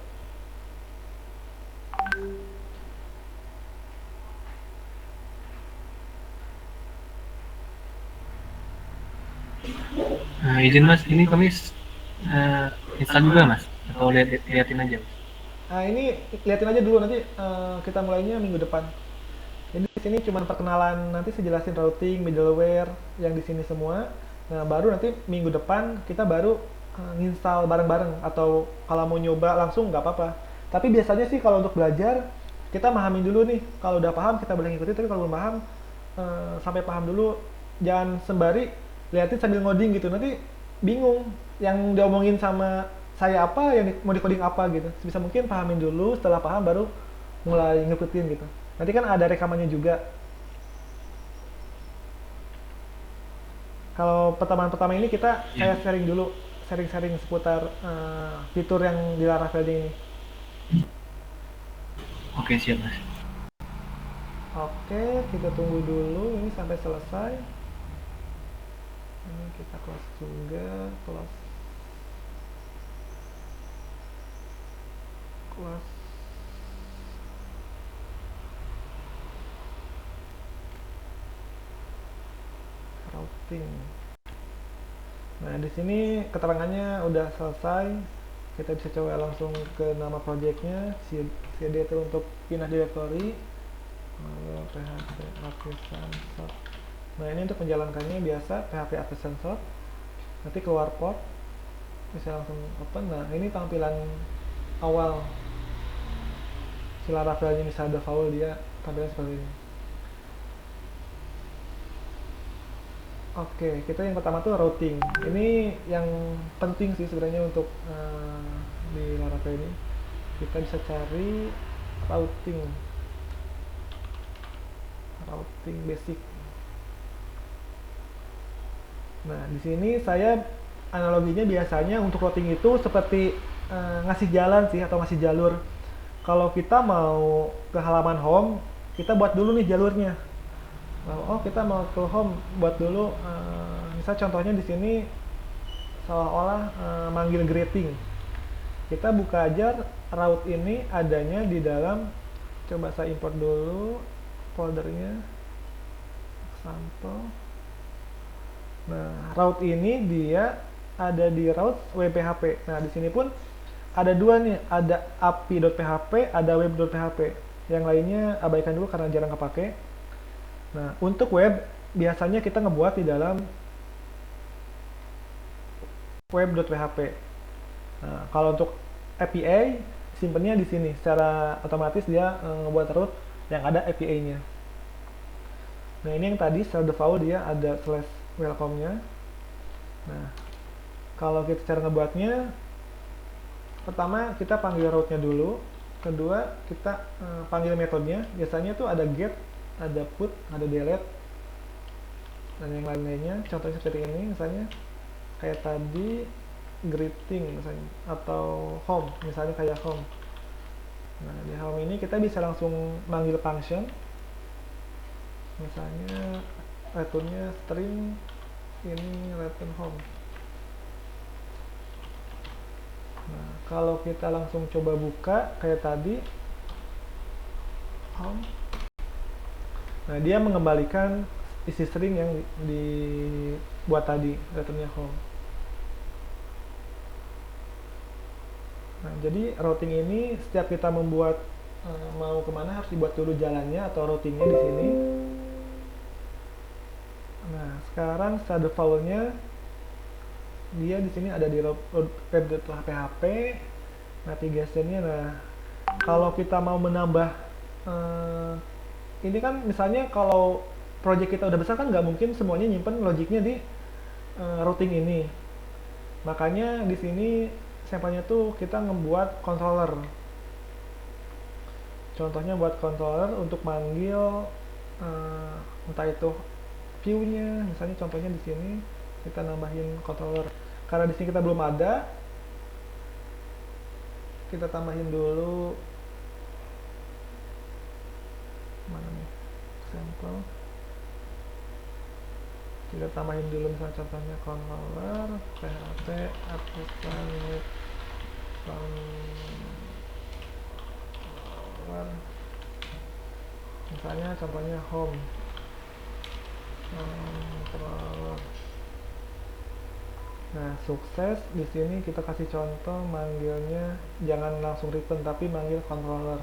Nah, izin Mas, ini kami install juga Mas, atau liatin aja Mas? Nah, ini liatin aja dulu, nanti kita mulainya minggu depan. Jadi di sini cuma perkenalan, nanti saya jelasin routing, middleware yang di sini semua. Nah, baru nanti minggu depan kita baru nginstal bareng-bareng, atau kalau mau nyoba langsung nggak apa-apa. Tapi biasanya sih kalau untuk belajar kita pahamin dulu nih. Kalau udah paham kita boleh ngikutin, tapi kalau belum paham sampai paham dulu. Jangan sembari liatin sambil ngoding gitu, nanti bingung yang diomongin sama saya apa, yang mau di-coding apa gitu. Sebisa mungkin pahamin dulu, setelah paham baru mulai ngikutin gitu. Nanti kan ada rekamannya juga. Kalau pertama ini kita Iya. saya sharing dulu, sharing seputar fitur yang di Laravel ini. Oke, siap Mas. Oke, kita tunggu dulu ini sampai selesai. Ini kita close juga, close. Routing. Nah, di sini keterangannya udah selesai. Kita bisa coba langsung ke nama projectnya, cd itu untuk pindah directory. Lalu php application sort. Nah, ini untuk menjalankannya biasa php application sort. Nanti keluar port, bisa langsung open. Nah, ini tampilan awal si Laravelnya, misalnya ada faul, dia tampilan seperti ini. Oke, kita yang pertama tuh routing. Ini yang penting sih sebenarnya untuk di Laravel ini. Kita bisa cari routing basic. Nah, di sini saya analoginya biasanya untuk routing itu seperti ngasih jalan sih, atau ngasih jalur. Kalau kita mau ke halaman home, kita buat dulu nih jalurnya. Oh, kita mau ke home, buat dulu. Misal contohnya di sini seolah-olah manggil greeting. Kita buka aja route ini adanya di dalam. Coba saya import dulu foldernya, example. Nah, route ini dia ada di route web.php. Nah, di sini pun ada dua nih, ada api.php, ada web.php. Yang lainnya abaikan dulu karena jarang kepake. Nah, untuk web biasanya kita ngebuat di dalam web.php. Nah, kalau untuk API simpennya di sini, secara otomatis dia ngebuat route yang ada API-nya. Nah, ini yang tadi secara default dia ada /welcome-nya. Nah, kalau kita cara ngebuatnya, pertama kita panggil route-nya dulu, kedua kita panggil metodenya. Biasanya tuh ada get, ada put, ada delete, dan yang lain-lainnya. Contohnya seperti ini, misalnya kayak tadi greeting misalnya, atau home, misalnya kayak home. Nah, di home ini kita bisa langsung manggil function, misalnya return-nya string, ini return home. Nah, kalau kita langsung coba buka kayak tadi home, nah dia mengembalikan isi string yang dibuat tadi, returnnya home. Nah, jadi routing ini setiap kita membuat mau kemana harus dibuat dulu jalannya atau routingnya di sini. Nah, sekarang setelah default-nya dia di sini ada di web.php navigation-nya. Nah, kalau kita mau menambah ini kan misalnya kalau project kita udah besar kan nggak mungkin semuanya nyimpen logiknya di routing ini. Makanya di sini sampelnya tuh kita ngebuat controller. Contohnya buat controller untuk manggil entah itu view-nya, misalnya contohnya di sini kita nambahin controller. Karena di sini kita belum ada, kita tambahin dulu. Mana nih sampel, kita tambahin dulu misalnya contohnya controller php application controller, misalnya contohnya home controller. Nah, sukses. Di sini kita kasih contoh manggilnya jangan langsung return tapi manggil controller.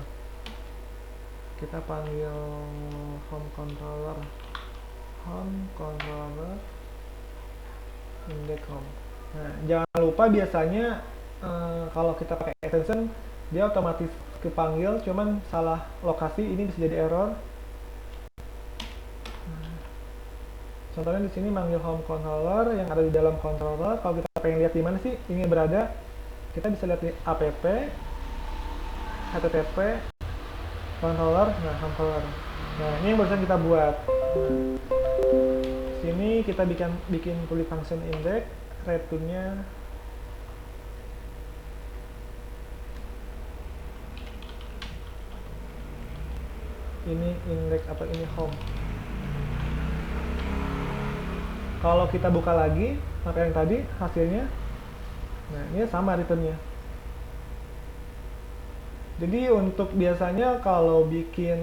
Kita panggil home controller index home. Nah, jangan lupa biasanya kalau kita pakai extension dia otomatis kepanggil, cuman salah lokasi ini bisa jadi error. Contohnya di sini manggil home controller yang ada di dalam controller. Kalau kita pengen lihat di mana sih ini berada, kita bisa lihat di app, http, controller, nah controller. Nah, ini yang barusan kita buat. sini kita bikin public function index, return-nya ini index apa ini home. Kalau kita buka lagi maka yang tadi hasilnya, nah ini sama returnnya. Jadi untuk biasanya kalau bikin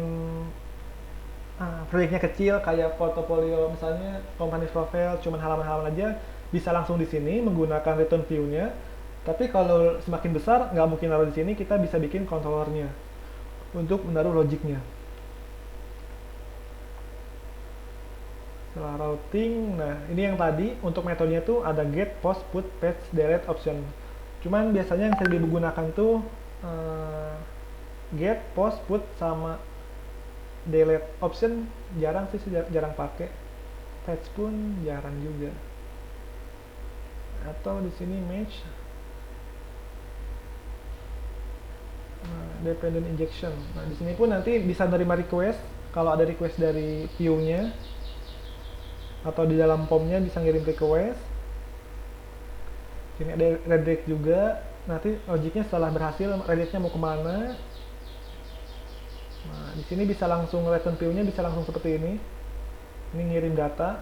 proyeknya kecil kayak portofolio misalnya company profile cuman halaman-halaman aja, bisa langsung di sini menggunakan return view-nya. Tapi kalau semakin besar nggak mungkin naruh di sini, kita bisa bikin controllernya untuk menaruh logiknya. Setelah routing, nah ini yang tadi untuk metodenya tuh ada get, post, put, patch, delete option. Cuman biasanya yang sering digunakan tuh get, post, put, sama delete option jarang sih, jarang pakai. Patch pun jarang juga. Atau di sini match, dependent injection. Nah di sini pun nanti bisa nerima request kalau ada request dari view-nya, atau di dalam form-nya bisa ngirim request. Ini ada redirect juga, nanti logiknya setelah berhasil redirectnya mau kemana. Nah di sini bisa langsung return view-nya bisa langsung seperti ini ngirim data.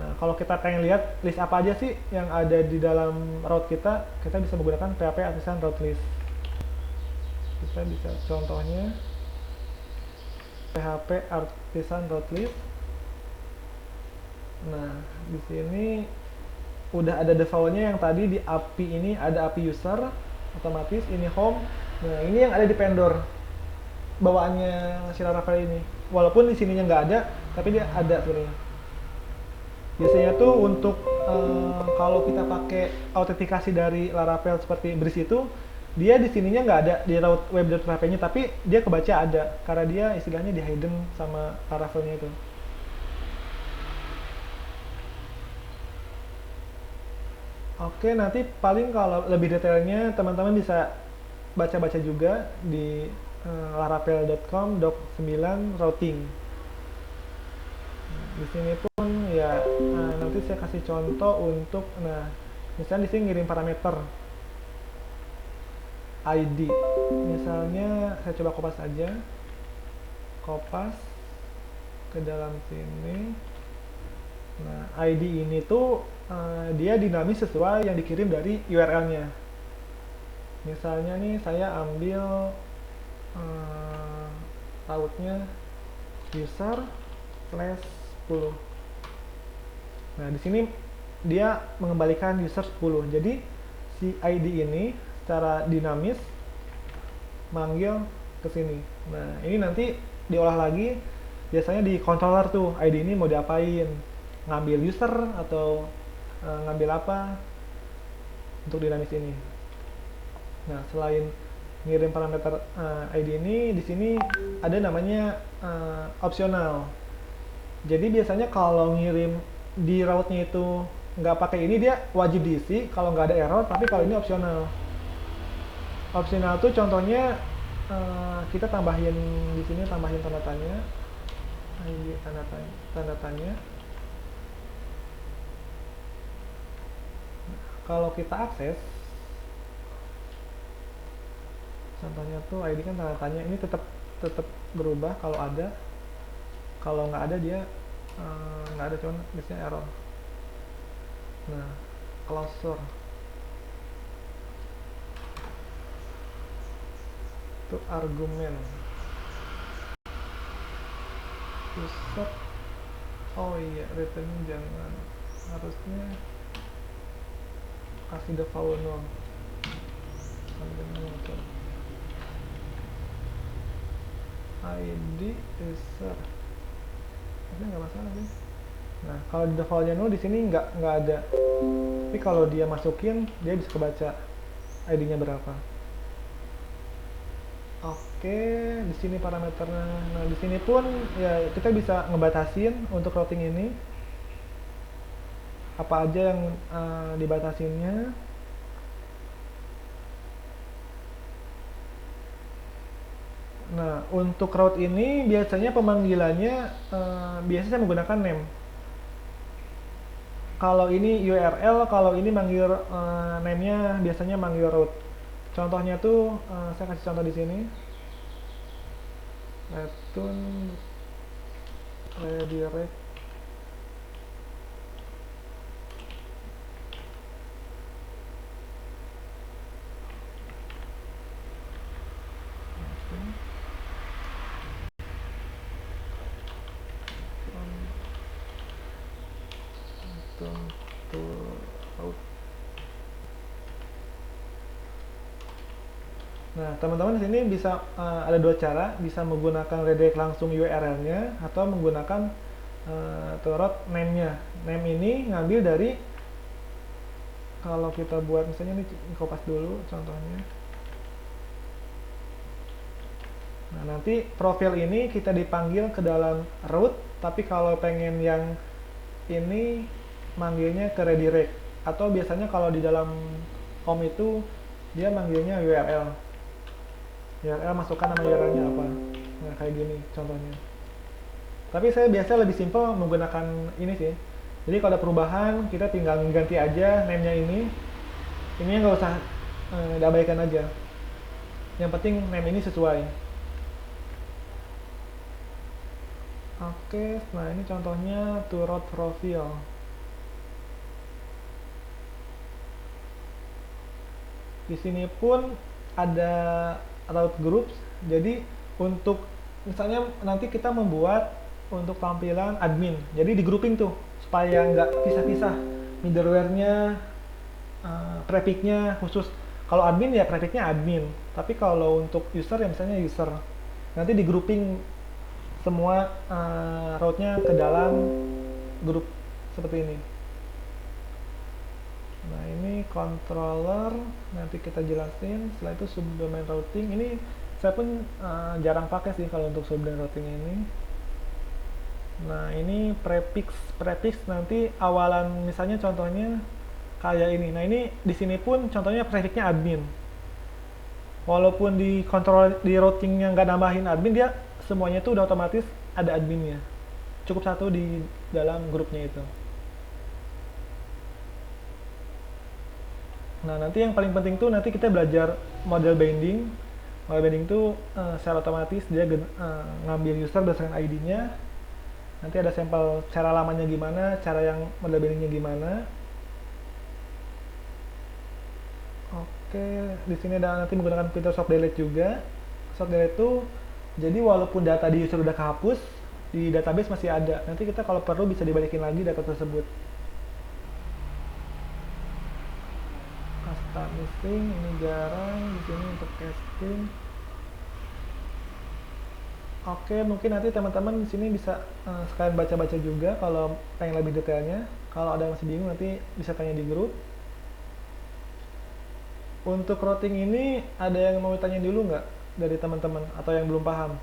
Nah kalau kita pengen lihat list apa aja sih yang ada di dalam route kita bisa menggunakan PHP Artisan Route List. Kita bisa contohnya PHP Artisan Route List. Nah, di sini udah ada default-nya yang tadi di API ini ada API user otomatis, ini home. Nah, ini yang ada di vendor bawaannya si Laravel ini. Walaupun di sininya nggak ada, tapi dia ada sebenarnya. Biasanya tuh untuk kalau kita pakai autentikasi dari Laravel seperti Breeze itu, dia di sininya nggak ada di route web.php-nya, tapi dia kebaca ada karena dia istilahnya di hidden sama Laravel-nya itu. Oke, nanti paling kalau lebih detailnya teman-teman bisa baca-baca juga di laravel.com doc 9 routing. Di sini pun ya nanti saya kasih contoh untuk, nah misalnya di sini ngirim parameter ID. Misalnya saya coba kopas aja, kopas ke dalam sini. Nah ID ini tuh dia dinamis sesuai yang dikirim dari URL-nya. Misalnya nih saya ambil route-nya user/10. Nah, di sini dia mengembalikan user 10. Jadi si ID ini secara dinamis manggil ke sini. Nah, ini nanti diolah lagi, biasanya di controller tuh ID ini mau diapain, ngambil user atau ngambil apa untuk dinamis ini. Nah, selain ngirim parameter ID ini, di sini ada namanya opsional. Jadi biasanya kalau ngirim di route-nya itu nggak pakai ini, dia wajib diisi kalau nggak ada error, tapi kalau ini opsional. Opsional tuh contohnya kita tambahin di sini, tambahin tanda tanya, ID tanda tanya. Kalau kita akses, contohnya tuh ID kan tanda tanya, ini tetap berubah kalau ada. Kalau nggak ada dia nggak ada, cuman biasanya error. Nah, closure itu argumen user. Oh iya, return jangan, harusnya kasih default nol. ID user ini nggak masalah sih. Nah, kalau di defaultnya nol, di sini nggak ada. Tapi kalau dia masukin, dia bisa kebaca ID-nya berapa. Oke, di sini parameternya. Nah, di sini pun ya kita bisa ngebatasin untuk routing ini apa aja yang dibatasinnya. Nah, untuk route ini biasanya pemanggilannya biasanya saya menggunakan name. kalau ini URL, kalau ini manggil name-nya biasanya manggil root. Contohnya tuh saya kasih contoh di sini. Return redirect. Nah, teman-teman di sini bisa ada dua cara, bisa menggunakan redirect langsung URL-nya atau menggunakan to route name-nya. Name ini ngambil dari, kalau kita buat misalnya ini kopas dulu contohnya. Nah, nanti profil ini kita dipanggil ke dalam root, tapi kalau pengen yang ini manggilnya ke redirect, atau biasanya kalau di dalam home itu dia manggilnya URL. URL masukkan nama URL-nya apa. Nah, kayak gini contohnya. Tapi saya biasa lebih simpel menggunakan ini sih. Jadi kalau ada perubahan, kita tinggal ganti aja name-nya ini. Ini nggak usah diabaikan aja. Yang penting name ini sesuai. Oke, nah ini contohnya to route profile. Di sini pun ada route groups. Jadi untuk misalnya nanti kita membuat untuk tampilan admin. Jadi di grouping tuh supaya nggak pisah-pisah. Middleware-nya, prefix-nya khusus. Kalau admin ya prefix-nya admin. Tapi kalau untuk user ya misalnya user. Nanti di grouping semua route-nya ke dalam grup seperti ini. Nah, ini controller, nanti kita jelasin. Setelah itu subdomain routing. Ini saya pun jarang pakai sih kalau untuk subdomain routing ini. Nah, ini prefix nanti awalan, misalnya contohnya kayak ini. Nah, ini di sini pun contohnya prefixnya admin. Walaupun di controller di routingnya nggak nambahin admin, dia semuanya itu udah otomatis ada adminnya. Cukup satu di dalam grupnya itu. Nah, nanti yang paling penting tuh nanti kita belajar model binding. Model binding tuh secara otomatis dia ngambil user berdasarkan ID-nya. Nanti ada sampel cara lamanya gimana, cara yang model bindingnya gimana. Oke, di sini ada nanti menggunakan fitur soft delete juga. Soft delete tuh jadi walaupun data di user udah kehapus, di database masih ada. Nanti kita kalau perlu bisa dibalikin lagi data tersebut. Custom missing ini jarang, di sini untuk casting. Oke, mungkin nanti teman-teman di sini bisa sekalian baca-baca juga kalau pengen lebih detailnya. Kalau ada yang masih bingung nanti bisa tanya di grup. Untuk routing ini ada yang mau tanya dulu nggak dari teman-teman atau yang belum paham?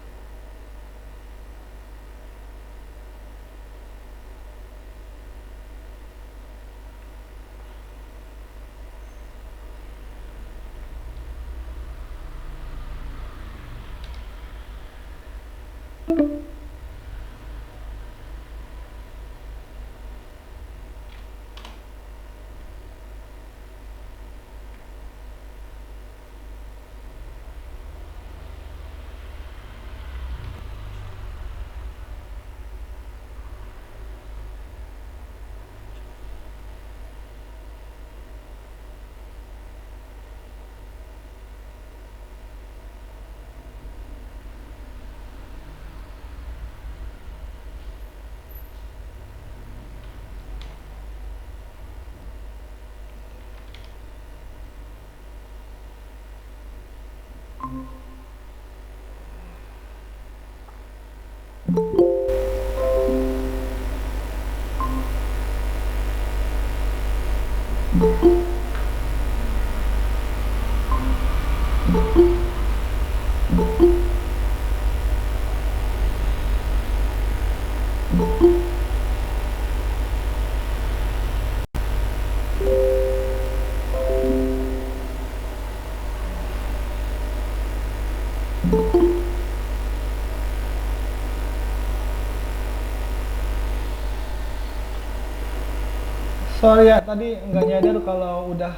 Sorry ya, tadi nggak nyadar kalau udah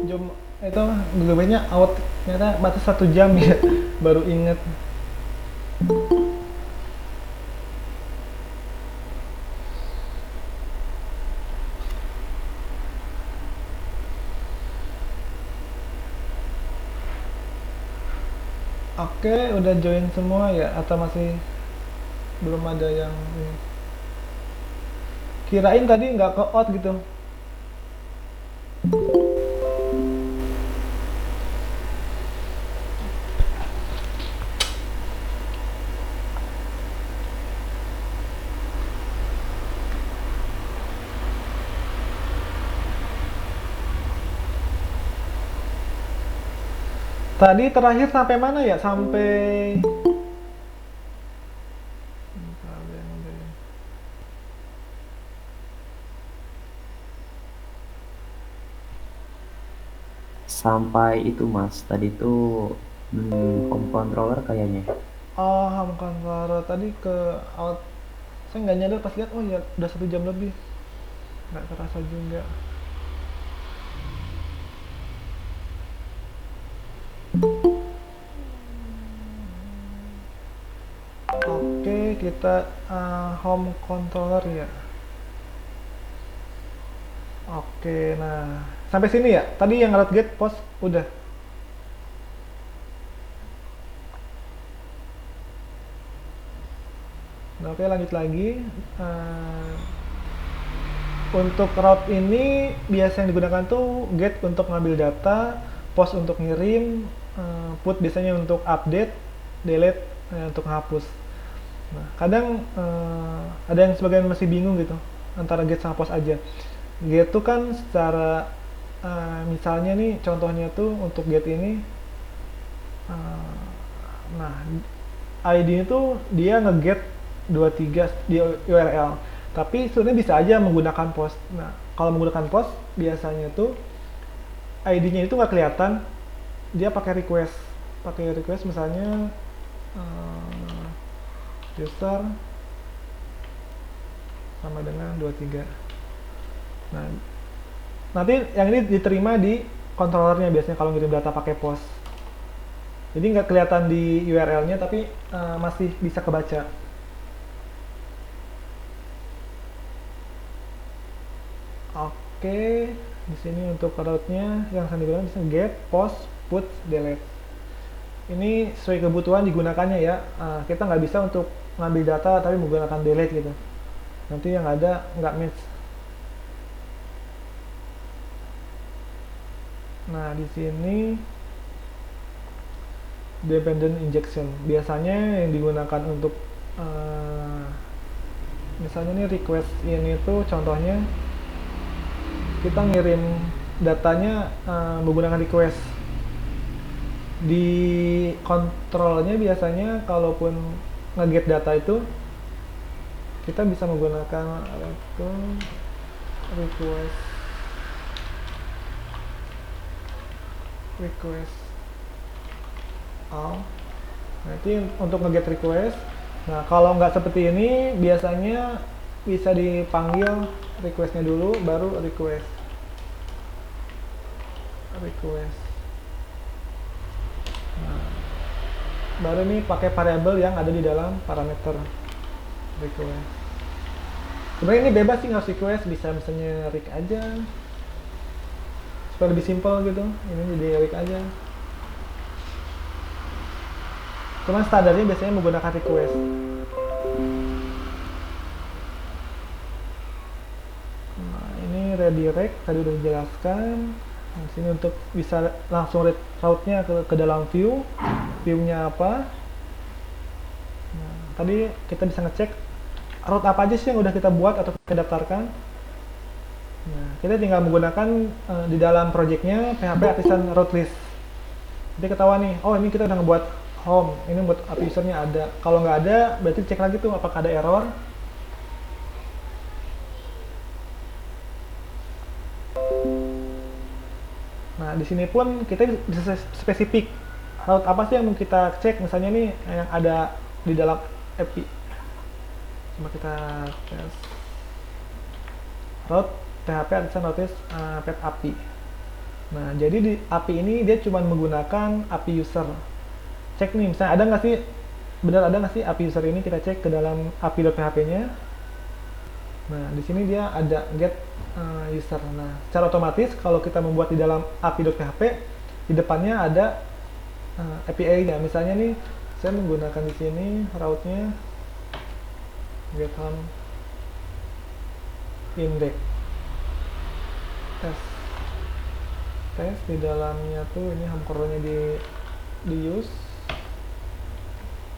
jam itu Google Meet-nya out, ternyata batas 1 jam ya, baru inget. Oke, udah join semua ya, atau masih belum ada yang ini? Kirain tadi nggak ke out gitu. Tadi terakhir sampai mana ya? Sampai Sampai itu Mas, tadi tuh home controller kayaknya. oh, home controller tadi ke out. Saya nggak nyadar pas lihat, oh ya udah 1 jam lebih. Nggak terasa juga. Oke, kita home controller ya. Oke, nah sampai sini ya. Tadi yang route gate post udah. Nah, oke, lanjut lagi. Untuk route ini biasa yang digunakan tuh gate untuk ngambil data, post untuk ngirim, put biasanya untuk update, delete untuk hapus. Nah, kadang ada yang sebagian masih bingung gitu antara gate sama post aja. Gate tuh kan secara misalnya nih contohnya tuh untuk gate ini, nah ID itu dia nge-get 23 di URL, tapi sebenarnya bisa aja menggunakan post. Nah, kalau menggunakan post biasanya tuh ID-nya itu nggak kelihatan, dia pakai request misalnya user sama dengan 23. Nah, nanti yang ini diterima di controllernya biasanya kalau ngirim data pakai post. Jadi nggak kelihatan di URL-nya, tapi masih bisa kebaca. Oke, di sini untuk route-nya yang saya digunakan bisa get, post, put, delete. Ini sesuai kebutuhan digunakannya ya. Kita nggak bisa untuk ngambil data tapi menggunakan delete gitu. Nanti yang ada nggak match. Nah, di sini dependent injection biasanya yang digunakan untuk misalnya nih request ini tuh contohnya kita ngirim datanya menggunakan request. Di kontrolnya biasanya kalaupun nge-get data itu kita bisa menggunakan itu request all. Nanti untuk nge-get request. Nah, kalau nggak seperti ini biasanya bisa dipanggil requestnya dulu baru request. Nah, baru ini pakai variabel yang ada di dalam parameter request. Sebenarnya ini bebas sih, nggak harus request, bisa misalnya rig aja supaya lebih simpel gitu. Ini jadi rig aja. Cuman standarnya biasanya menggunakan request. Nah, ini redirect tadi udah dijelaskan. Nah, sini untuk bisa langsung read route-nya ke dalam view-nya apa. Nah, tadi kita bisa ngecek route apa aja sih yang udah kita buat atau kita daftarkan. Nah, kita tinggal menggunakan di dalam project-nya PHP artisan route list. Jadi ketahuan nih, oh ini kita udah ngebuat home, ini buat API usernya ada. Kalau nggak ada, berarti cek lagi tuh apakah ada error. Nah, di sini pun kita bisa spesifik route apa sih yang mau kita cek, misalnya nih yang ada di dalam API. Coba kita tes route PHP ada notice pet API. Nah, jadi di API ini dia cuma menggunakan API user. Cek nih, misalnya ada nggak sih, benar ada nggak sih API user ini, kita cek ke dalam API.php-nya. Nah, di sini dia ada get user. Nah, secara otomatis kalau kita membuat di dalam API.php, di depannya ada API-nya. Misalnya nih, saya menggunakan di sini route-nya get home index tes di dalamnya tuh ini hamkornya di use,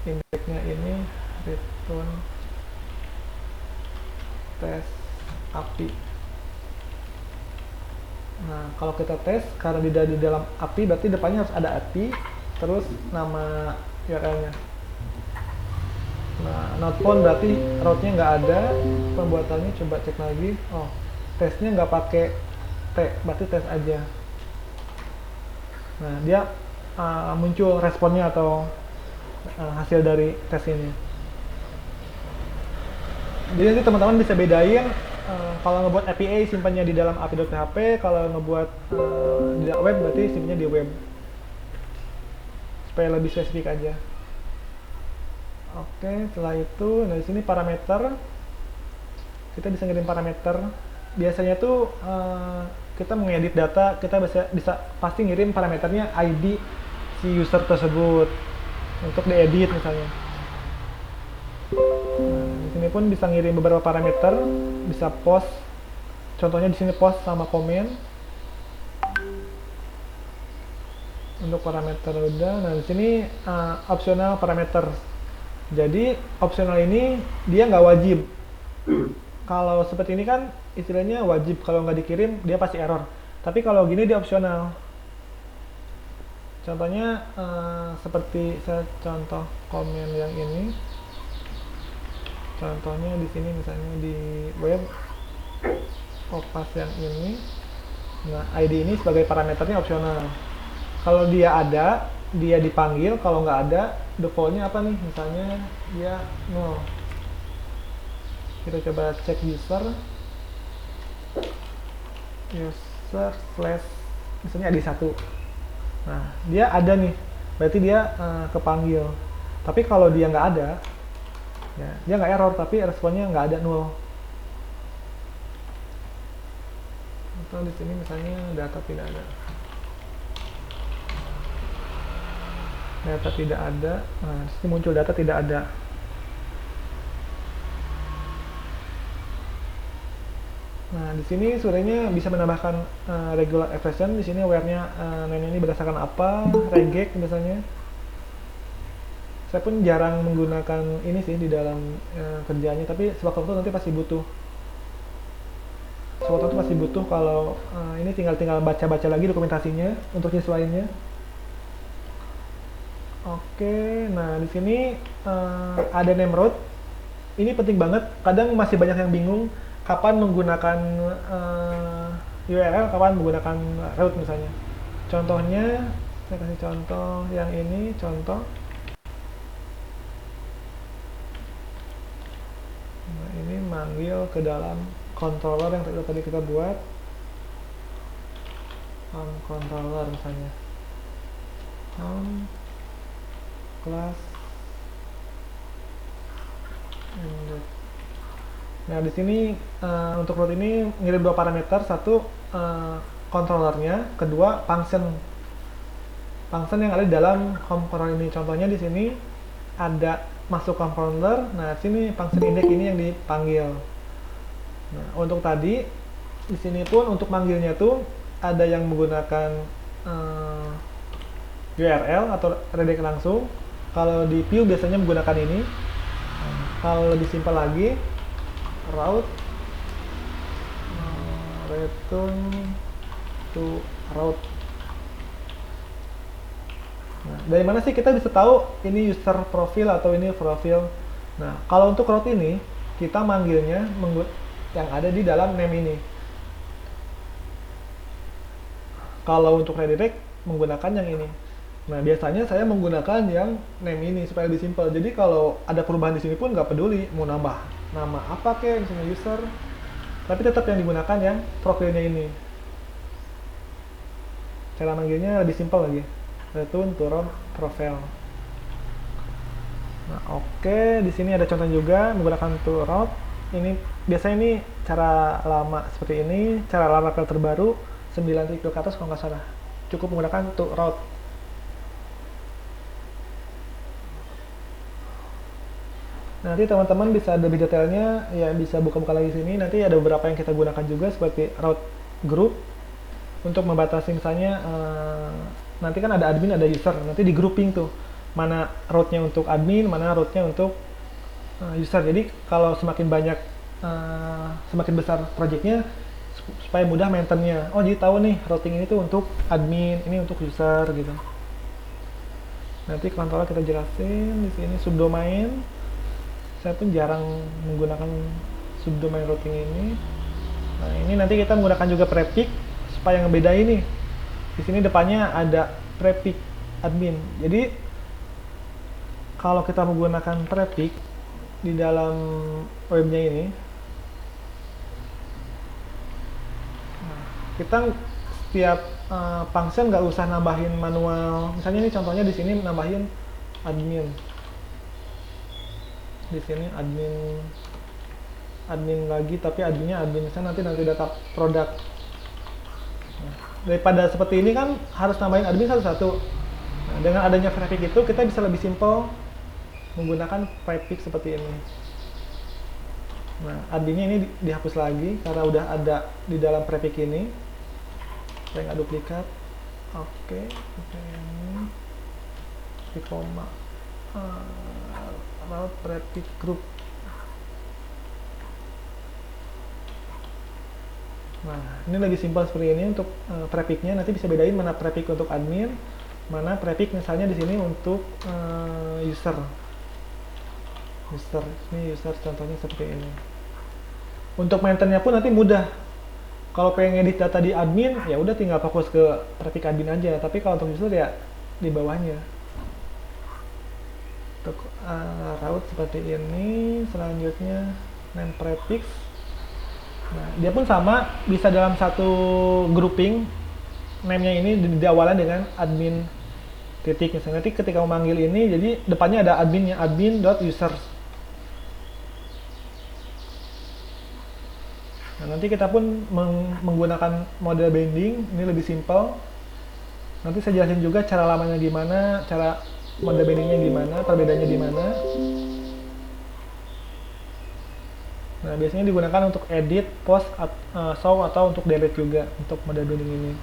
indexnya ini return tes API. Nah, kalau kita tes karena di dalam API berarti depannya harus ada API terus nama URL-nya. Nah, not found berarti route-nya nggak ada, pembuatannya coba cek lagi. Oh, tesnya nggak pakai T, berarti tes aja. Nah, dia muncul responnya atau hasil dari tes ini. Jadi nanti teman-teman bisa bedain kalau ngebuat API simpannya di dalam API.php, kalau ngebuat di web berarti simpannya di web. Supaya lebih spesifik aja. Oke, setelah itu, nah di sini parameter, kita bisa ngirim parameter. Biasanya tuh kita mengedit data, kita bisa pasti ngirim parameternya ID si user tersebut untuk diedit misalnya. Nah, di sini pun bisa ngirim beberapa parameter, bisa post. Contohnya di sini post sama komen. Untuk parameter udah. Nah, di sini optional parameter. Jadi optional ini dia nggak wajib. Kalau seperti ini kan istilahnya wajib, kalau nggak dikirim dia pasti error. Tapi kalau gini dia opsional. Contohnya seperti saya contoh komen yang ini. Contohnya di sini misalnya di web opas yang ini. Nah, ID ini sebagai parameternya opsional. Kalau dia ada, dia dipanggil. Kalau nggak ada, defaultnya apa nih? Misalnya dia 0. Kita coba cek user slash misalnya ada 1. Nah, dia ada nih, berarti dia kepanggil. Tapi kalau dia nggak ada, ya, dia nggak error, tapi responnya nggak ada 0. Atau di sini misalnya data tidak ada. Data tidak ada. Nah, di sini muncul data tidak ada. Nah, di sini sebenarnya bisa menambahkan regular expression. Di sini where-nya name ini berdasarkan apa, regex misalnya. Saya pun jarang menggunakan ini sih di dalam kerjaannya, tapi sewaktu-waktu nanti pasti butuh. Sewaktu-waktu pasti butuh kalau ini tinggal baca-baca lagi dokumentasinya untuk nyesuaiinnya. Oke, nah di sini ada name route. Ini penting banget. Kadang masih banyak yang bingung kapan menggunakan URL, kapan menggunakan route misalnya. Contohnya, saya kasih contoh yang ini, contoh. Nah, ini manggil ke dalam controller yang tadi kita buat. Controller misalnya. Class nah di sini untuk route ini ngirim 2 parameter, satu controllernya, kedua function yang ada di dalam component ini. Contohnya di sini ada masuk component. Nah sini function index ini yang dipanggil. Nah untuk tadi di sini pun untuk manggilnya tuh ada yang menggunakan URL atau redirect langsung. Kalau di view biasanya menggunakan ini. Kalau lebih simpel lagi, route return to route. Nah, dari mana sih kita bisa tahu ini user profile atau ini profil? Nah, kalau untuk route ini kita manggilnya yang ada di dalam name ini. Kalau untuk redirect menggunakan yang ini. Nah, biasanya saya menggunakan yang name ini supaya lebih simpel. Jadi kalau ada perubahan di sini pun nggak peduli mau nambah nama apa kek, misalnya user Tapi tetap yang digunakan yang profilnya ini. Cara manggilnya lebih simpel lagi. Return to root profile. Nah, oke, di sini ada contoh juga menggunakan to root. Ini biasanya ini cara lama seperti ini, cara lama file terbaru 9 titik ke atas kalau nggak salah. Cukup menggunakan to root. Nanti teman-teman bisa lebih detailnya, ya bisa buka-buka lagi sini. Nanti ada beberapa yang kita gunakan juga seperti root group untuk membatasi misalnya nanti kan ada admin, ada user. Nanti di grouping tuh mana rootnya untuk admin, mana rootnya untuk user. Jadi kalau semakin banyak, semakin besar projectnya supaya mudah maintainnya. Oh jadi tahu nih routing ini tuh untuk admin, ini untuk user gitu. Nanti kontrol kita jelasin di sini subdomain. Saya pun jarang menggunakan subdomain routing ini. Nah ini nanti kita menggunakan juga prefix supaya ngebedain nih. Di sini depannya ada prefix admin. Jadi kalau kita menggunakan prefix di dalam webnya ini, nah, kita setiap function nggak usah nambahin manual. Misalnya ini contohnya di sini nambahin admin. Di sini admin lagi, tapi adminnya admin misalnya nanti data produk. Nah, daripada seperti ini kan harus nambahin admin satu-satu. Nah, dengan adanya prefix itu kita bisa lebih simple menggunakan prefix seperti ini. Nah, adminnya ini dihapus lagi karena udah ada di dalam prefix ini. Saya nggak duplikat. Oke, ini di koma. Root prefix group. Nah, ini lebih simpel seperti ini untuk prefixnya. Nanti bisa bedain mana prefix untuk admin, mana prefix misalnya di sini untuk user. Ini user contohnya seperti ini. Untuk maintainnya pun nanti mudah. Kalau pengen edit data di admin, ya udah tinggal fokus ke prefix admin aja. Tapi kalau untuk user ya di bawahnya. Untuk root seperti ini, selanjutnya name prefix. Nah, dia pun sama, bisa dalam satu grouping. Name-nya ini diawali dengan admin titik. Misalnya nanti ketika memanggil ini, jadi depannya ada adminnya, admin.users. Nah, nanti kita pun menggunakan model binding, ini lebih simpel. Nanti saya jelasin juga cara lamanya gimana, cara model bindingnya gimana, perbedaannya di mana. Nah, biasanya digunakan untuk edit, post, show, atau untuk delete juga untuk model binding ini.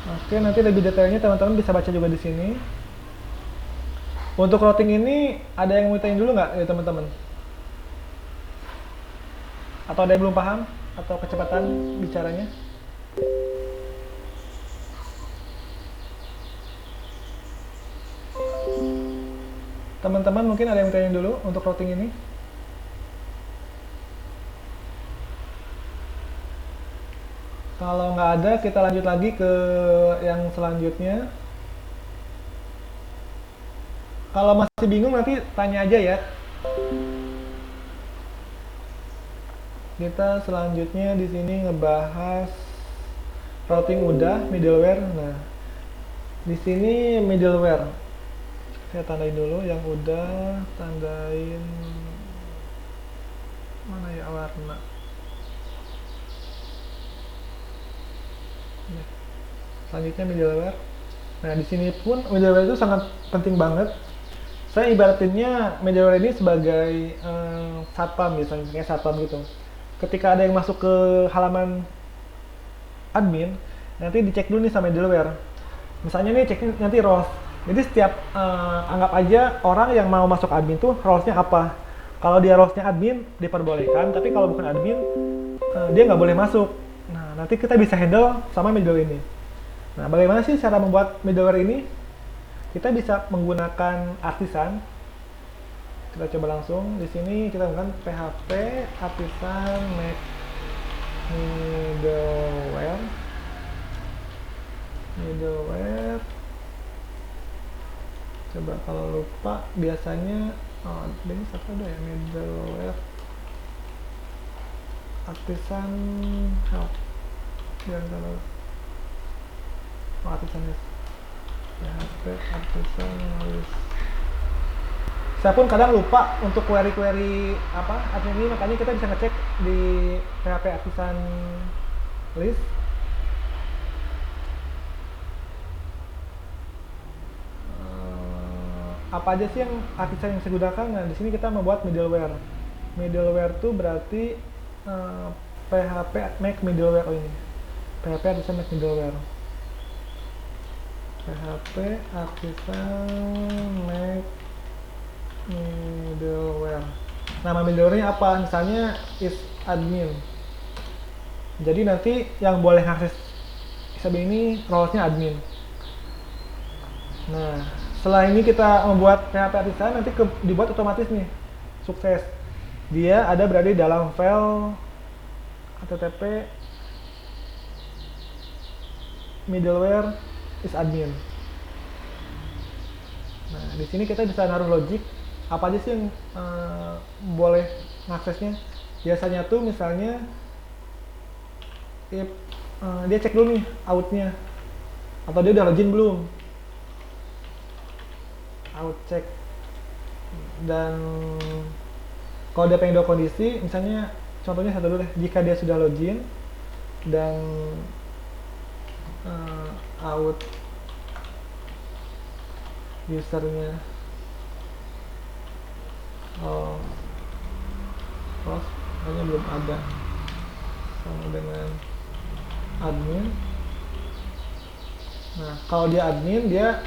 Oke, nanti lebih detailnya teman-teman bisa baca juga di sini. Untuk routing ini ada yang mau tanyain dulu nggak ya teman-teman? Atau ada yang belum paham atau kecepatan bicaranya? Teman-teman mungkin ada yang tanyain dulu untuk routing ini? Kalau nggak ada, kita lanjut lagi ke yang selanjutnya. Kalau masih bingung nanti tanya aja ya. Kita selanjutnya di sini ngebahas routing udah, middleware. Nah, di sini middleware. Saya tandain dulu yang udah, tandain mana ya warna. Selanjutnya middleware. Nah, di sini pun middleware itu sangat penting banget. Saya ibaratinnya middleware ini sebagai satpam, misalnya kayak satpam gitu. Ketika ada yang masuk ke halaman admin, nanti dicek dulu nih sama middleware. Misalnya nih cek nanti roles. Jadi setiap anggap aja orang yang mau masuk admin tuh roles-nya apa. Kalau dia roles-nya admin diperbolehkan, tapi kalau bukan admin dia nggak boleh masuk. Nah, nanti kita bisa handle sama middleware ini. Nah, bagaimana sih cara membuat middleware ini? Kita bisa menggunakan artisan. Kita coba langsung di sini kita menggunakan PHP artisan make middleware. Coba kalau lupa biasanya Oh, ini satu ada ya, middleware artisan help dan kalau artisan list PHP artisan list. Saya pun kadang lupa untuk query-query admin ini, makanya kita bisa ngecek di PHP artisan list. Apa aja sih yang artisan yang saya gunakan? Nah, di sini kita membuat middleware. Middleware itu berarti PHP make middleware ini. PHP artisan make middleware. PHP artisan make middleware. Nama middleware-nya apa? Misalnya is admin. Jadi nanti yang boleh akses ISAB ini role-nya admin. Nah, setelah ini kita membuat PHP artisan, nanti dibuat otomatis nih, sukses. Dia ada berada di dalam file http middleware is admin. Nah, di sini kita bisa naruh logic apa aja sih yang boleh aksesnya. Biasanya tuh misalnya dia cek dulu nih outnya, atau dia udah login belum. Out check. Dan kalau dia pengen dua kondisi, misalnya contohnya satu dulu deh, jika dia sudah login dan out usernya close, hanya belum ada, sama dengan admin. Nah, kalau dia admin, dia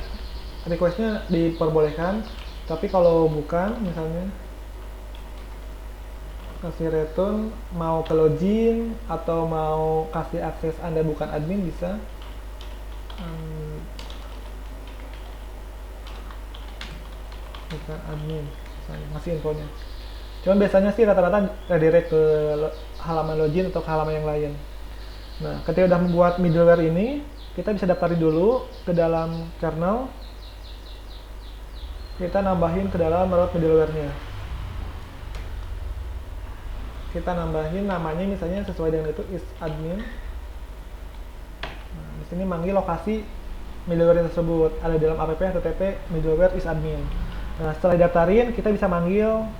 requestnya diperbolehkan, tapi kalau bukan, misalnya kasih return mau ke login atau mau kasih akses Anda bukan admin, bisa. Bukan admin, misalnya masih infonya. Cuman biasanya sih rata-rata redirect ke halaman login atau ke halaman yang lain. Nah, ketika udah membuat middleware ini, kita bisa daftarin dulu ke dalam kernel. Kita nambahin ke dalam root middleware-nya. Kita nambahin namanya misalnya sesuai dengan itu is admin. Nah, di sini manggil lokasi middleware tersebut ada dalam app http middleware is admin. Nah, setelah didaftarin, kita bisa manggil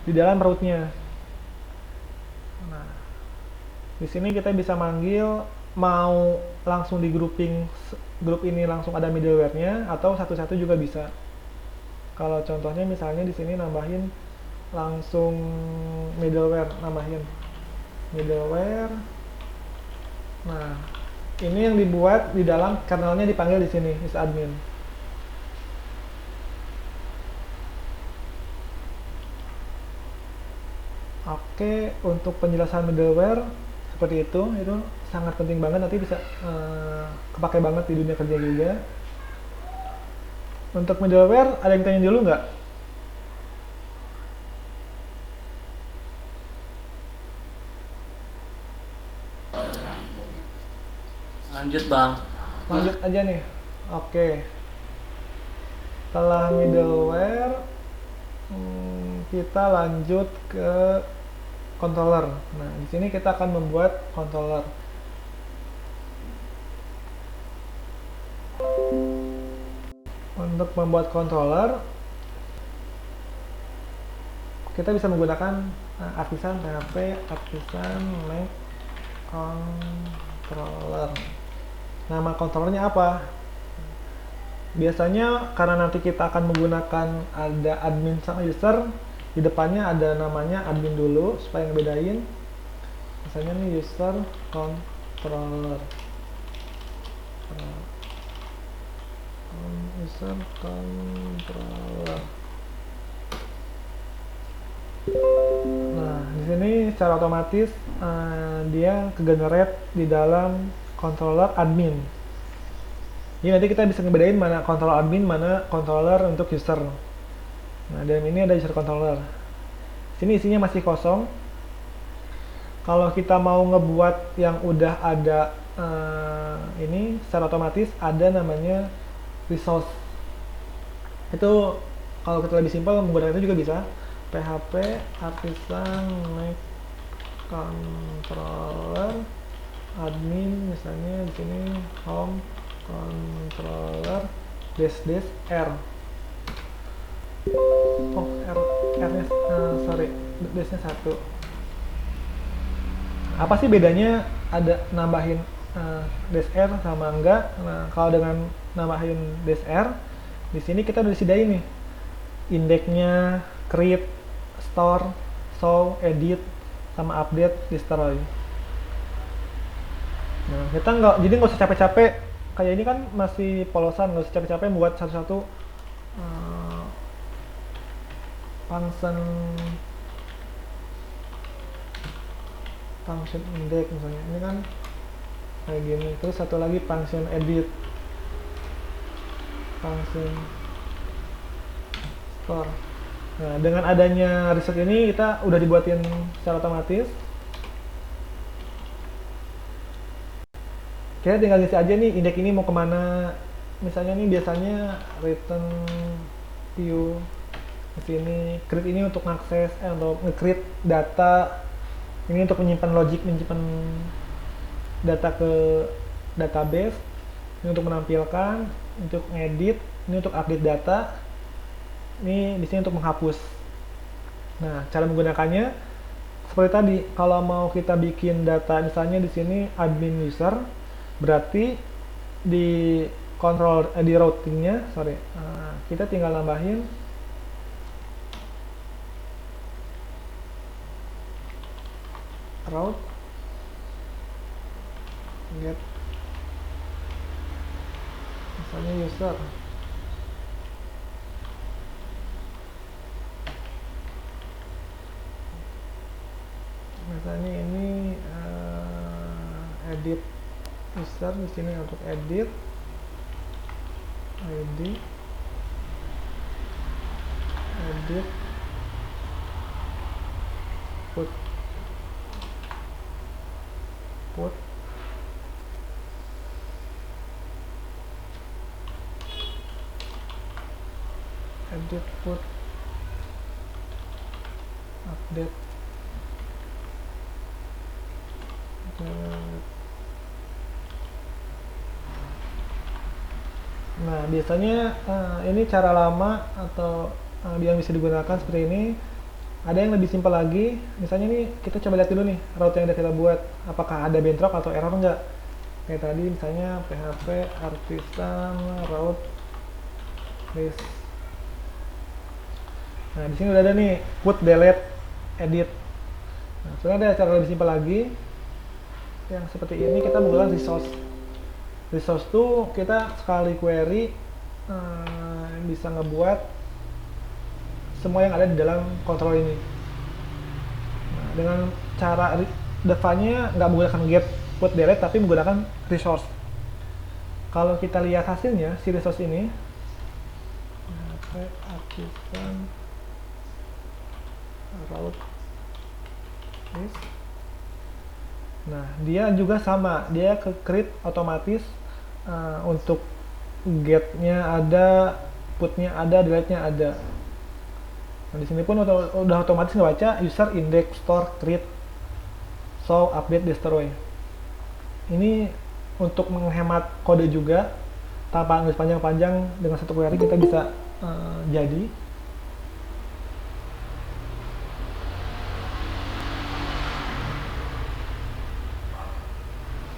di dalam root-nya. Nah, di sini kita bisa manggil mau langsung di grup ini langsung ada middleware-nya, atau satu-satu juga bisa. Kalau contohnya misalnya di sini nambahin langsung middleware, nambahin middleware. Nah, ini yang dibuat di dalam kernelnya dipanggil di sini is admin. Oke, untuk penjelasan middleware seperti itu sangat penting banget, nanti bisa kepake banget di dunia kerja juga. Untuk middleware, ada yang tanya dulu nggak? Lanjut Bang. Lanjut aja nih. Oke. Setelah middleware, kita lanjut ke controller. Nah, di sini kita akan membuat controller. Untuk membuat controller, kita bisa menggunakan artisan PHP artisan make controller. Nama controllernya apa? Biasanya karena nanti kita akan menggunakan ada admin sama user, di depannya ada namanya admin dulu supaya ngebedain. Misalnya nih user controller. User controller. Nah, di sini secara otomatis dia ke-generate di dalam controller admin. Jadi nanti kita bisa ngebedain mana controller admin, mana controller untuk user. Nah, dalam ini ada user controller. Sini isinya masih kosong. Kalau kita mau ngebuat yang udah ada ini secara otomatis ada namanya resource. Itu kalau kita lebih simpel menggunakan itu juga bisa. PHP artisan make controller admin, misalnya di sini home controller dash r. Oh, r nya sorry, dash nya 1. Apa sih bedanya ada nambahin dash r sama enggak? Nah, kalau dengan nambahin dash r, di sini kita udah disediain nih indeksnya, create, store, show, edit, sama update, destroy. Nah, kita nggak usah capek-capek, kayak ini kan masih polosan, nggak usah capek-capek buat satu-satu function index misalnya. Ini kan kayak gini. Terus satu lagi function edit, function store. Nah, dengan adanya reset ini kita udah dibuatin secara otomatis. Kita tinggal isi aja nih indeks ini mau kemana. Misalnya nih biasanya return view di sini, create ini untuk mengakses untuk nge-create data, ini untuk menyimpan logic, menyimpan data ke database, ini untuk menampilkan, untuk ngedit, ini untuk update data, ini di sini untuk menghapus. Nah, cara menggunakannya seperti tadi. Kalau mau kita bikin data, misalnya di sini admin user, berarti di control di routingnya, kita tinggal nambahin route get misalnya user. Misalnya ini edit user, di sini untuk edit ID, edit put edit put update. Nah, biasanya ini cara lama atau yang bisa digunakan seperti ini. Ada yang lebih simpel lagi, misalnya nih kita coba lihat dulu nih route yang udah kita buat, apakah ada bentrok atau error enggak. Kayak tadi misalnya PHP artisan route list. Nah, di sini udah ada nih put, delete, edit. Nah, sebenarnya ada cara lebih simpel lagi yang seperti ini. Kita menggunakan resource. Resource tuh kita sekali query bisa ngebuat semua yang ada di dalam kontrol ini. Nah, dengan cara depannya nggak menggunakan get, put, delete, tapi menggunakan resource. Kalau kita lihat hasilnya, si resource ini, artisan route list. Nah, dia juga sama, dia ke create otomatis, untuk get-nya ada, put-nya ada, delete-nya ada. Nah, di sini pun udah otomatis ngebaca user, index, store, create, show, update, destroy. Ini untuk menghemat kode juga, tanpa nulis panjang-panjang, dengan satu query kita bisa jadi.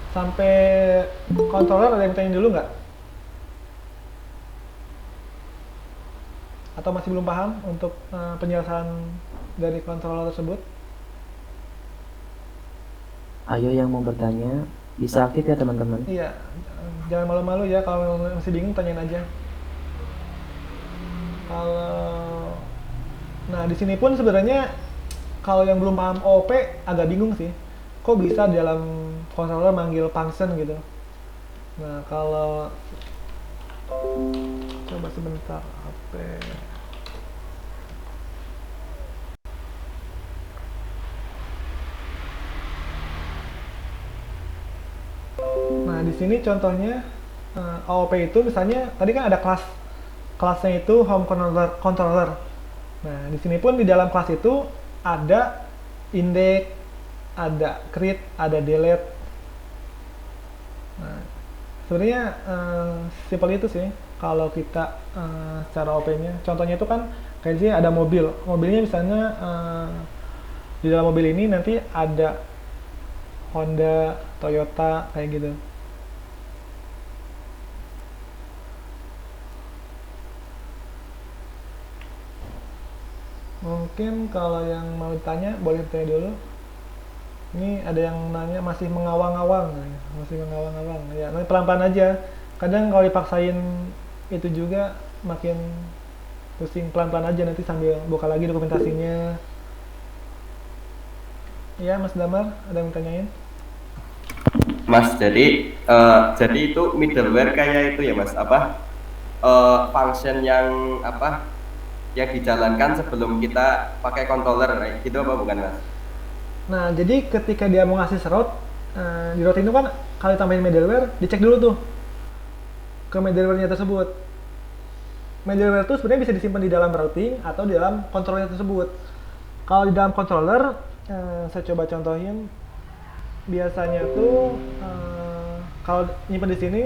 Sampai controller ada yang tanya dulu nggak? Atau masih belum paham untuk penjelasan dari controller tersebut? Ayo yang mau bertanya, bisa aktif ya teman-teman. Iya, jangan malu-malu ya, kalau masih bingung tanyain aja. Nah, di sini pun sebenarnya kalau yang belum paham OOP agak bingung sih. Kok bisa di dalam controller manggil function gitu. Nah, kalau coba sebentar HP. Nah, di sini contohnya AOP itu misalnya tadi kan ada kelas kelasnya itu home controller. Nah, di sini pun di dalam kelas itu ada index, ada create, ada delete. Nah, sebenarnya simpel itu sih kalau kita secara OP-nya. Contohnya itu kan kayak sih ada mobil. Mobilnya misalnya di dalam mobil ini nanti ada Honda, Toyota kayak gitu. Mungkin kalau yang mau ditanya boleh tanya dulu. Ini ada yang nanya masih mengawang-awang, ya nanti pelan-pelan aja. Kadang kalau dipaksain itu juga makin pusing, pelan-pelan aja nanti sambil buka lagi dokumentasinya. Ya Mas Damar, ada yang tanyain? Mas, jadi itu middleware kayak itu ya Mas, apa function yang apa yang dijalankan sebelum kita pakai controller gitu apa bukan Mas? Nah, jadi ketika dia mau ngasih route, di route itu kan kalau ditambahin middleware, dicek dulu tuh ke middleware-nya tersebut. Middleware itu sebenarnya bisa disimpan di dalam routing atau di dalam controller tersebut. Kalau di dalam controller, saya coba contohin. Biasanya tuh kalau nyimpan di sini,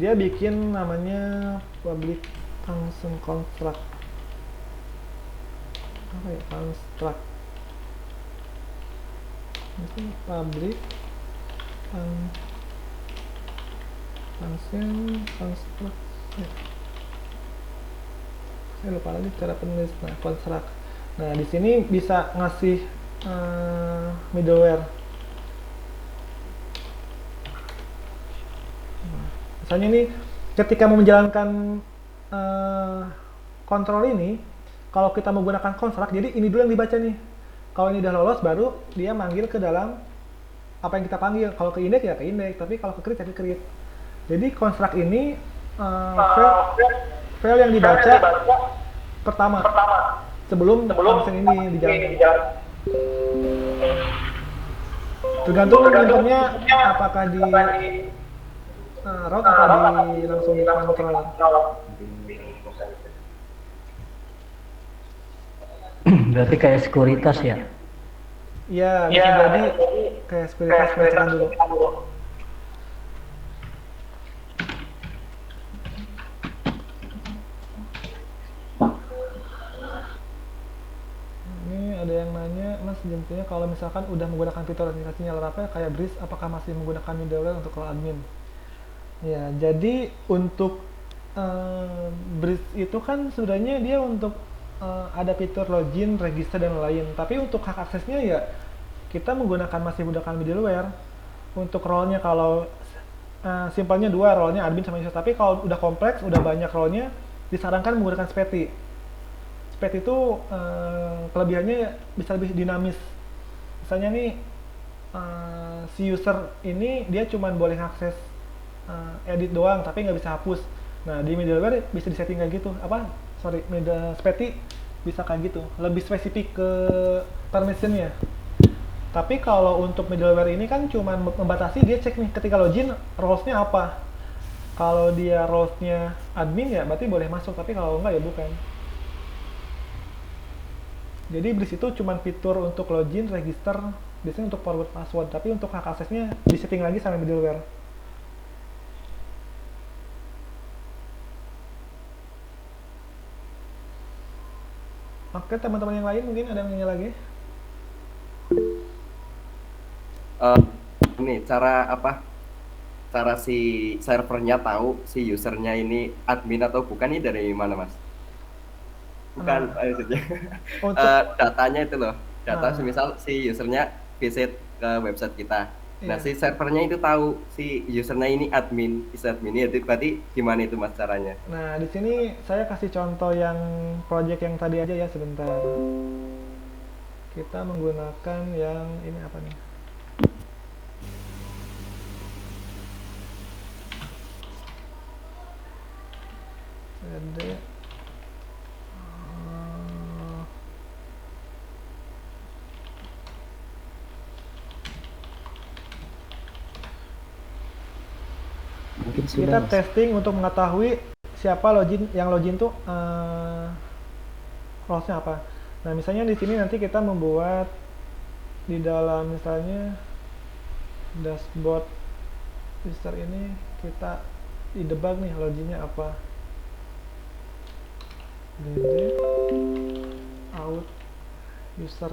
dia bikin namanya public function construct. Apa ya, construct? Itu public function construct ya. Saya lupa lagi cara penulis. Nah, construct. Nah, di sini bisa ngasih middleware. Nah, misalnya ini ketika mau menjalankan kontrol ini, kalau kita menggunakan construct, jadi ini dulu yang dibaca nih. Kalau ini udah lolos, baru dia manggil ke dalam apa yang kita panggil. Kalau ke index ya ke index, tapi kalau ke create ya ke create. Jadi construct ini file yang dibaca pertama sebelum function ini dijalankan. Tergantung inputnya apakah di route atau di langsung di controller. Berarti kayak sekuritas ya? Iya, bisa jadi kayak sekuritas bacakan dulu. Ini ada yang nanya, Mas jemputnya kalau misalkan udah menggunakan fitur aplikasinya Laravel kayak Breeze, apakah masih menggunakan middleware untuk role admin? Ya, jadi untuk Breeze itu kan sebenarnya dia untuk ada fitur login, register dan lain. Tapi untuk hak aksesnya ya kita masih menggunakan middleware. Untuk role-nya kalau simpelnya dua, role-nya admin sama user. Tapi kalau udah kompleks, udah banyak role-nya, disarankan menggunakan SPETI. SPETI itu kelebihannya bisa lebih dinamis. Misalnya nih si user ini dia cuma boleh akses edit doang, tapi nggak bisa hapus. Nah di middleware bisa disetting kayak gitu. SPETI bisa kayak gitu, lebih spesifik ke permission-nya. Tapi kalau untuk middleware ini kan cuma membatasi, dia cek nih ketika login roles-nya apa. Kalau dia roles-nya admin ya berarti boleh masuk, tapi kalau enggak ya bukan. Jadi Breeze itu cuma fitur untuk login, register, biasanya untuk forward password, tapi untuk hak aksesnya disetting lagi sama middleware. Oke, teman-teman yang lain mungkin ada yang nanya lagi? Ini cara apa? Cara si servernya tahu si usernya ini admin atau bukan ini dari mana Mas? Bukan maksudnya. Datanya itu loh. Data semisal si usernya visit ke website kita. Nah si servernya itu tahu si usernya ini admin, ya itu berarti gimana itu Mas caranya? Nah di sini saya kasih contoh yang project yang tadi aja ya, sebentar. Kita menggunakan yang ini apa nih? Ada kita testing untuk mengetahui siapa login yang login tuh roles-nya apa. Nah, misalnya di sini nanti kita membuat di dalam misalnya dashboard user ini kita di debug nih loginnya apa. Dd out user.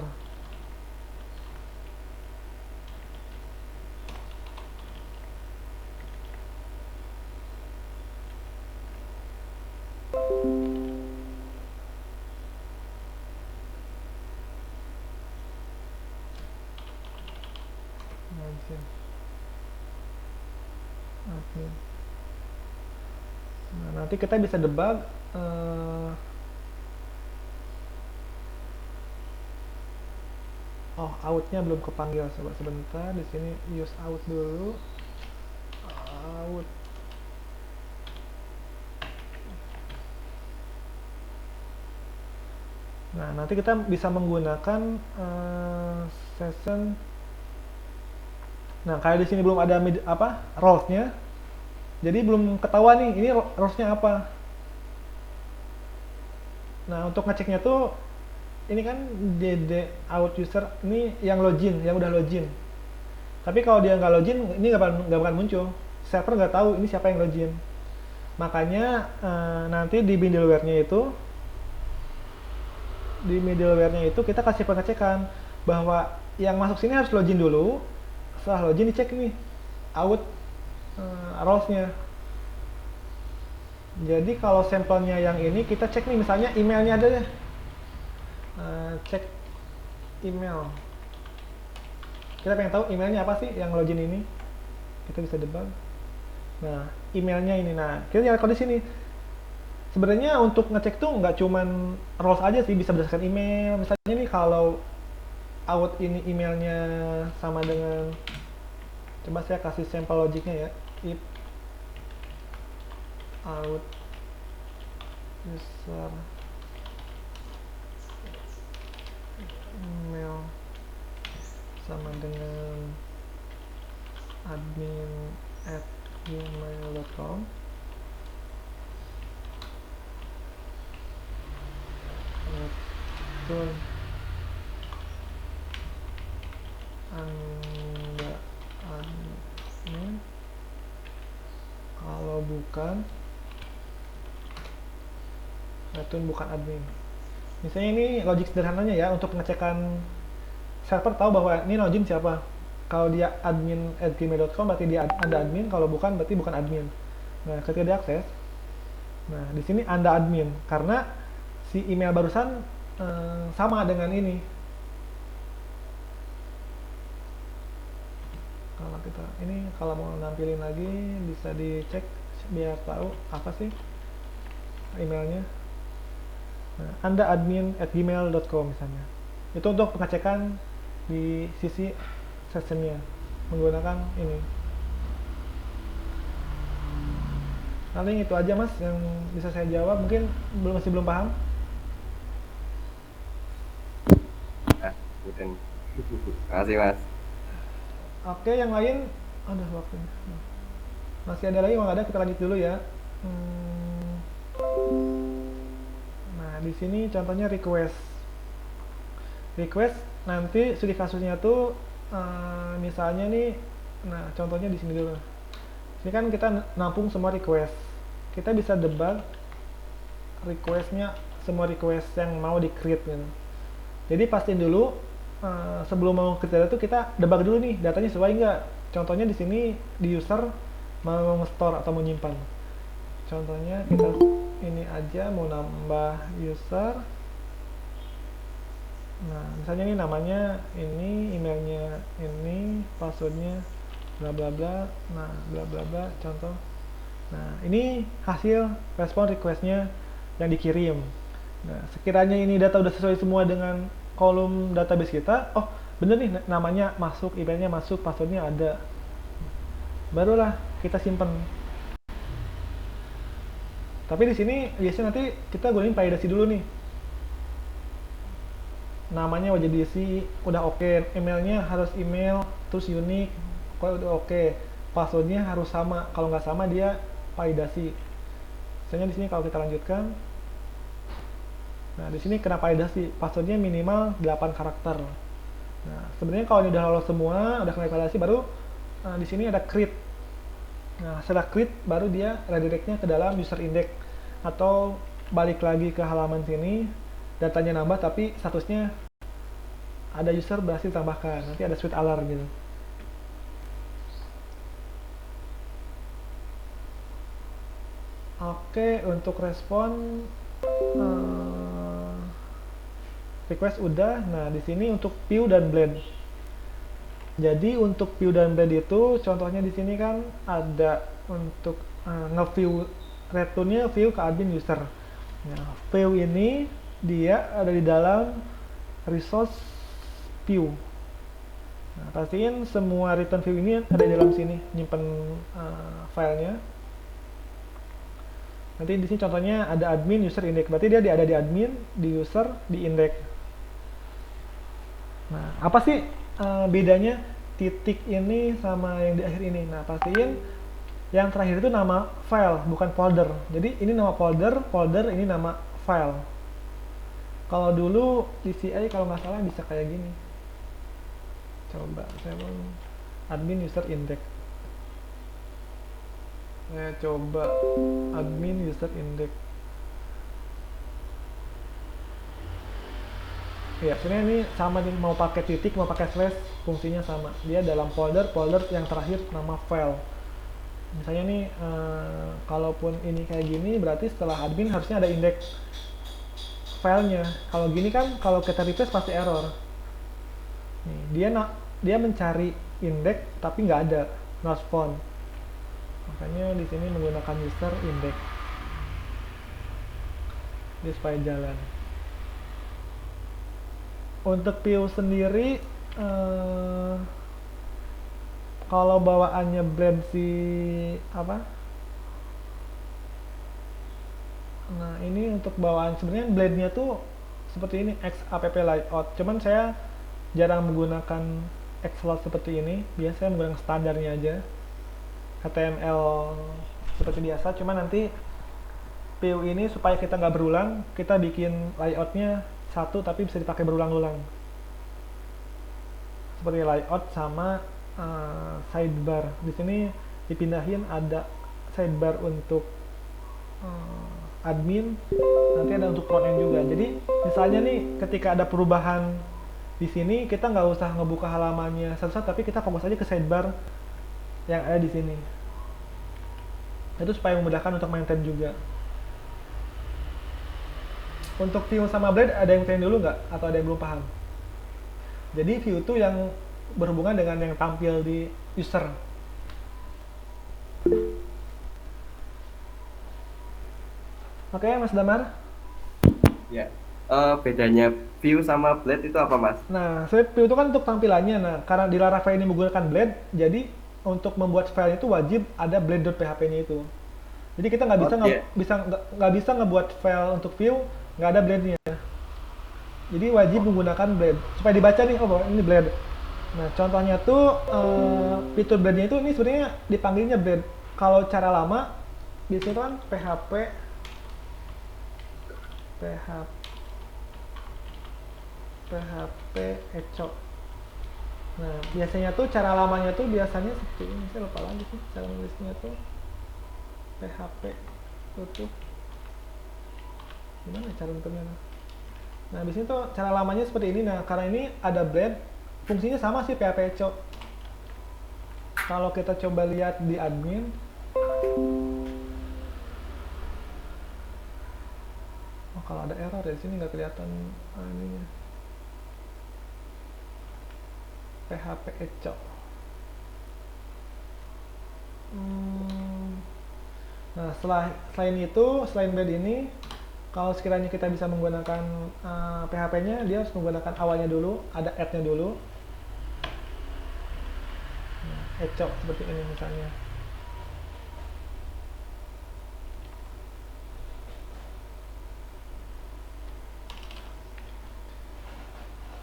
Admin. Nah, nanti kita bisa debug oh, outnya belum kepanggil. Coba sebentar, di sini use out dulu. Out. Nah, nanti kita bisa menggunakan session. Nah, kayak di sini belum ada roles-nya. Jadi belum ketahuan nih ini roles-nya apa. Nah, untuk ngeceknya tuh ini kan DD out user ini yang login, yang udah login. Tapi kalau dia nggak login, ini nggak bakal muncul. Server nggak tahu ini siapa yang login. Makanya nanti di middleware-nya itu kita kasih pengecekan bahwa yang masuk sini harus login dulu. Setelah login dicek nih out roles-nya. Jadi kalau sampelnya yang ini kita cek nih, misalnya emailnya ada deh. Cek email. Kita pengen tahu emailnya apa sih yang login ini. Kita bisa debug. Nah, emailnya ini. Nah, kita tinggal kode di sini. Sebenarnya untuk ngecek tuh nggak cuman roles aja sih, bisa berdasarkan email. Misalnya nih kalau out ini emailnya sama dengan, coba saya kasih sampel logiknya ya, if out user email sama dengan admin@gmail.com. Betul. Anda admin. Kalau bukan, return bukan admin. Misalnya ini logik sederhananya ya untuk pengecekan server tahu bahwa ini login siapa. Kalau dia admin@gmail.com berarti dia ada admin, kalau bukan berarti bukan admin. Nah, ketika diakses, nah di sini Anda admin karena si email barusan sama dengan ini. Kalau kita ini kalau mau nampilin lagi bisa dicek biar tahu apa sih emailnya. Nah, Anda admin@gmail.com misalnya. Itu untuk pengecekan di sisi sessionnya menggunakan ini. Paling itu aja Mas yang bisa saya jawab. Mungkin masih belum paham. Terima kasih Mas. Oke, yang lain ada waktunya. Masih ada lagi? Kalau nggak ada kita lanjut dulu ya. Nah, di sini contohnya request. Request nanti studi kasusnya tuh misalnya nih, nah contohnya di sini dulu. Ini kan kita nampung semua request. Kita bisa debug requestnya, semua request yang mau di-create gitu. Jadi pastiin dulu sebelum mau create data tuh kita debug dulu nih datanya sesuai nggak. Contohnya di sini di user mau nge-store atau mau nyimpan. Contohnya kita ini aja mau nambah user. Nah, misalnya ini namanya ini, emailnya ini, passwordnya bla bla bla, nah bla bla bla contoh. Nah, ini hasil respon requestnya yang dikirim. Nah, sekiranya ini data udah sesuai semua dengan kolom database kita, oh bener nih namanya masuk, emailnya masuk, passwordnya ada, barulah kita simpen. Tapi di sini biasanya nanti kita gunain validasi dulu nih. Namanya wajib diisi, udah oke, emailnya harus email terus unik, kalau udah oke, passwordnya harus sama, kalau nggak sama dia validasi. Misalnya di sini kalau kita lanjutkan, nah di sini kenapa ada sih passwordnya minimal 8 karakter. Nah sebenarnya kalau ini udah lolos semua, udah kena validasi, baru di sini ada create. Nah setelah create baru dia redirectnya ke dalam user index atau balik lagi ke halaman sini, datanya nambah tapi statusnya ada user berhasil tambahkan, nanti ada sweet alarm gitu. Oke, untuk respon request udah. Nah, di sini untuk view dan blend. Jadi untuk view dan blend itu contohnya di sini kan ada untuk nge-view return-nya view ke admin user. Nah, view ini dia ada di dalam resource view. Nah, pastiin semua return view ini ada di dalam sini, nyimpen filenya. Nanti di sini contohnya ada admin, user, index. Berarti dia ada di admin, di user, di index. Nah, apa sih bedanya titik ini sama yang di akhir ini? Nah, pastiin yang terakhir itu nama file, bukan folder. Jadi ini nama folder, folder ini nama file. Kalau dulu di CI kalau nggak salah bisa kayak gini. Coba saya mau admin, user, index. Saya coba admin user index. Ya, sebenarnya ini sama nih, mau pakai titik, mau pakai slash, fungsinya sama. Dia dalam folder, folder yang terakhir nama file. Misalnya nih, kalaupun ini kayak gini, berarti setelah admin harusnya ada index filenya. Kalau gini kan, kalau kita refresh pasti error. Nih, dia mencari index, tapi nggak ada, not found. Makanya di sini menggunakan user index. Dia supaya jalan. Untuk view sendiri, kalau bawaannya blend si apa? Nah ini untuk bawaan sebenarnya blendnya tuh seperti ini, XApp layout. Cuman saya jarang menggunakan Xlot seperti ini. Biasanya menggunakan standarnya aja. HTML seperti biasa, cuma nanti view ini supaya kita nggak berulang, kita bikin layoutnya satu tapi bisa dipakai berulang-ulang. Seperti layout sama sidebar. Di sini dipindahin ada sidebar untuk admin, nanti ada untuk front end juga. Jadi misalnya nih ketika ada perubahan di sini, kita nggak usah ngebuka halamannya satu-satu, tapi kita fokus aja ke sidebar yang ada di sini. Itu supaya memudahkan untuk maintain juga. Untuk view sama blend ada yang pengen dulu nggak? Atau ada yang belum paham? Jadi view itu yang berhubungan dengan yang tampil di user. Oke, Mas Damar? Ya. Bedanya view sama blend itu apa, Mas? Nah, view itu kan untuk tampilannya. Nah, karena di Laravel ini menggunakan blend, jadi untuk membuat file itu wajib ada blend.php-nya itu. Jadi kita nggak bisa ngebuat file untuk view nggak ada blend-nya. Jadi wajib menggunakan blend supaya dibaca nih, oh ini blend. Nah contohnya tuh fitur blend-nya itu ini sebenarnya dipanggilnya blend. Kalau cara lama biasanya kan PHP echo. Nah, biasanya tuh cara lamanya tuh biasanya seperti ini. Saya lupa lagi sih cara nulisnya tuh. PHP tutup. Gimana cara nutupnya? Nah, biasanya tuh cara lamanya seperti ini. Nah, karena ini ada blend, fungsinya sama sih PHP echo. Kalau kita coba lihat di admin, oh kalau ada error di sini nggak kelihatan ininya. PHP echo. Nah, selain itu, selain blend ini, kalau sekiranya kita bisa menggunakan PHP-nya, dia harus menggunakan awalnya dulu, ada add-nya dulu. Nah, echo seperti ini misalnya.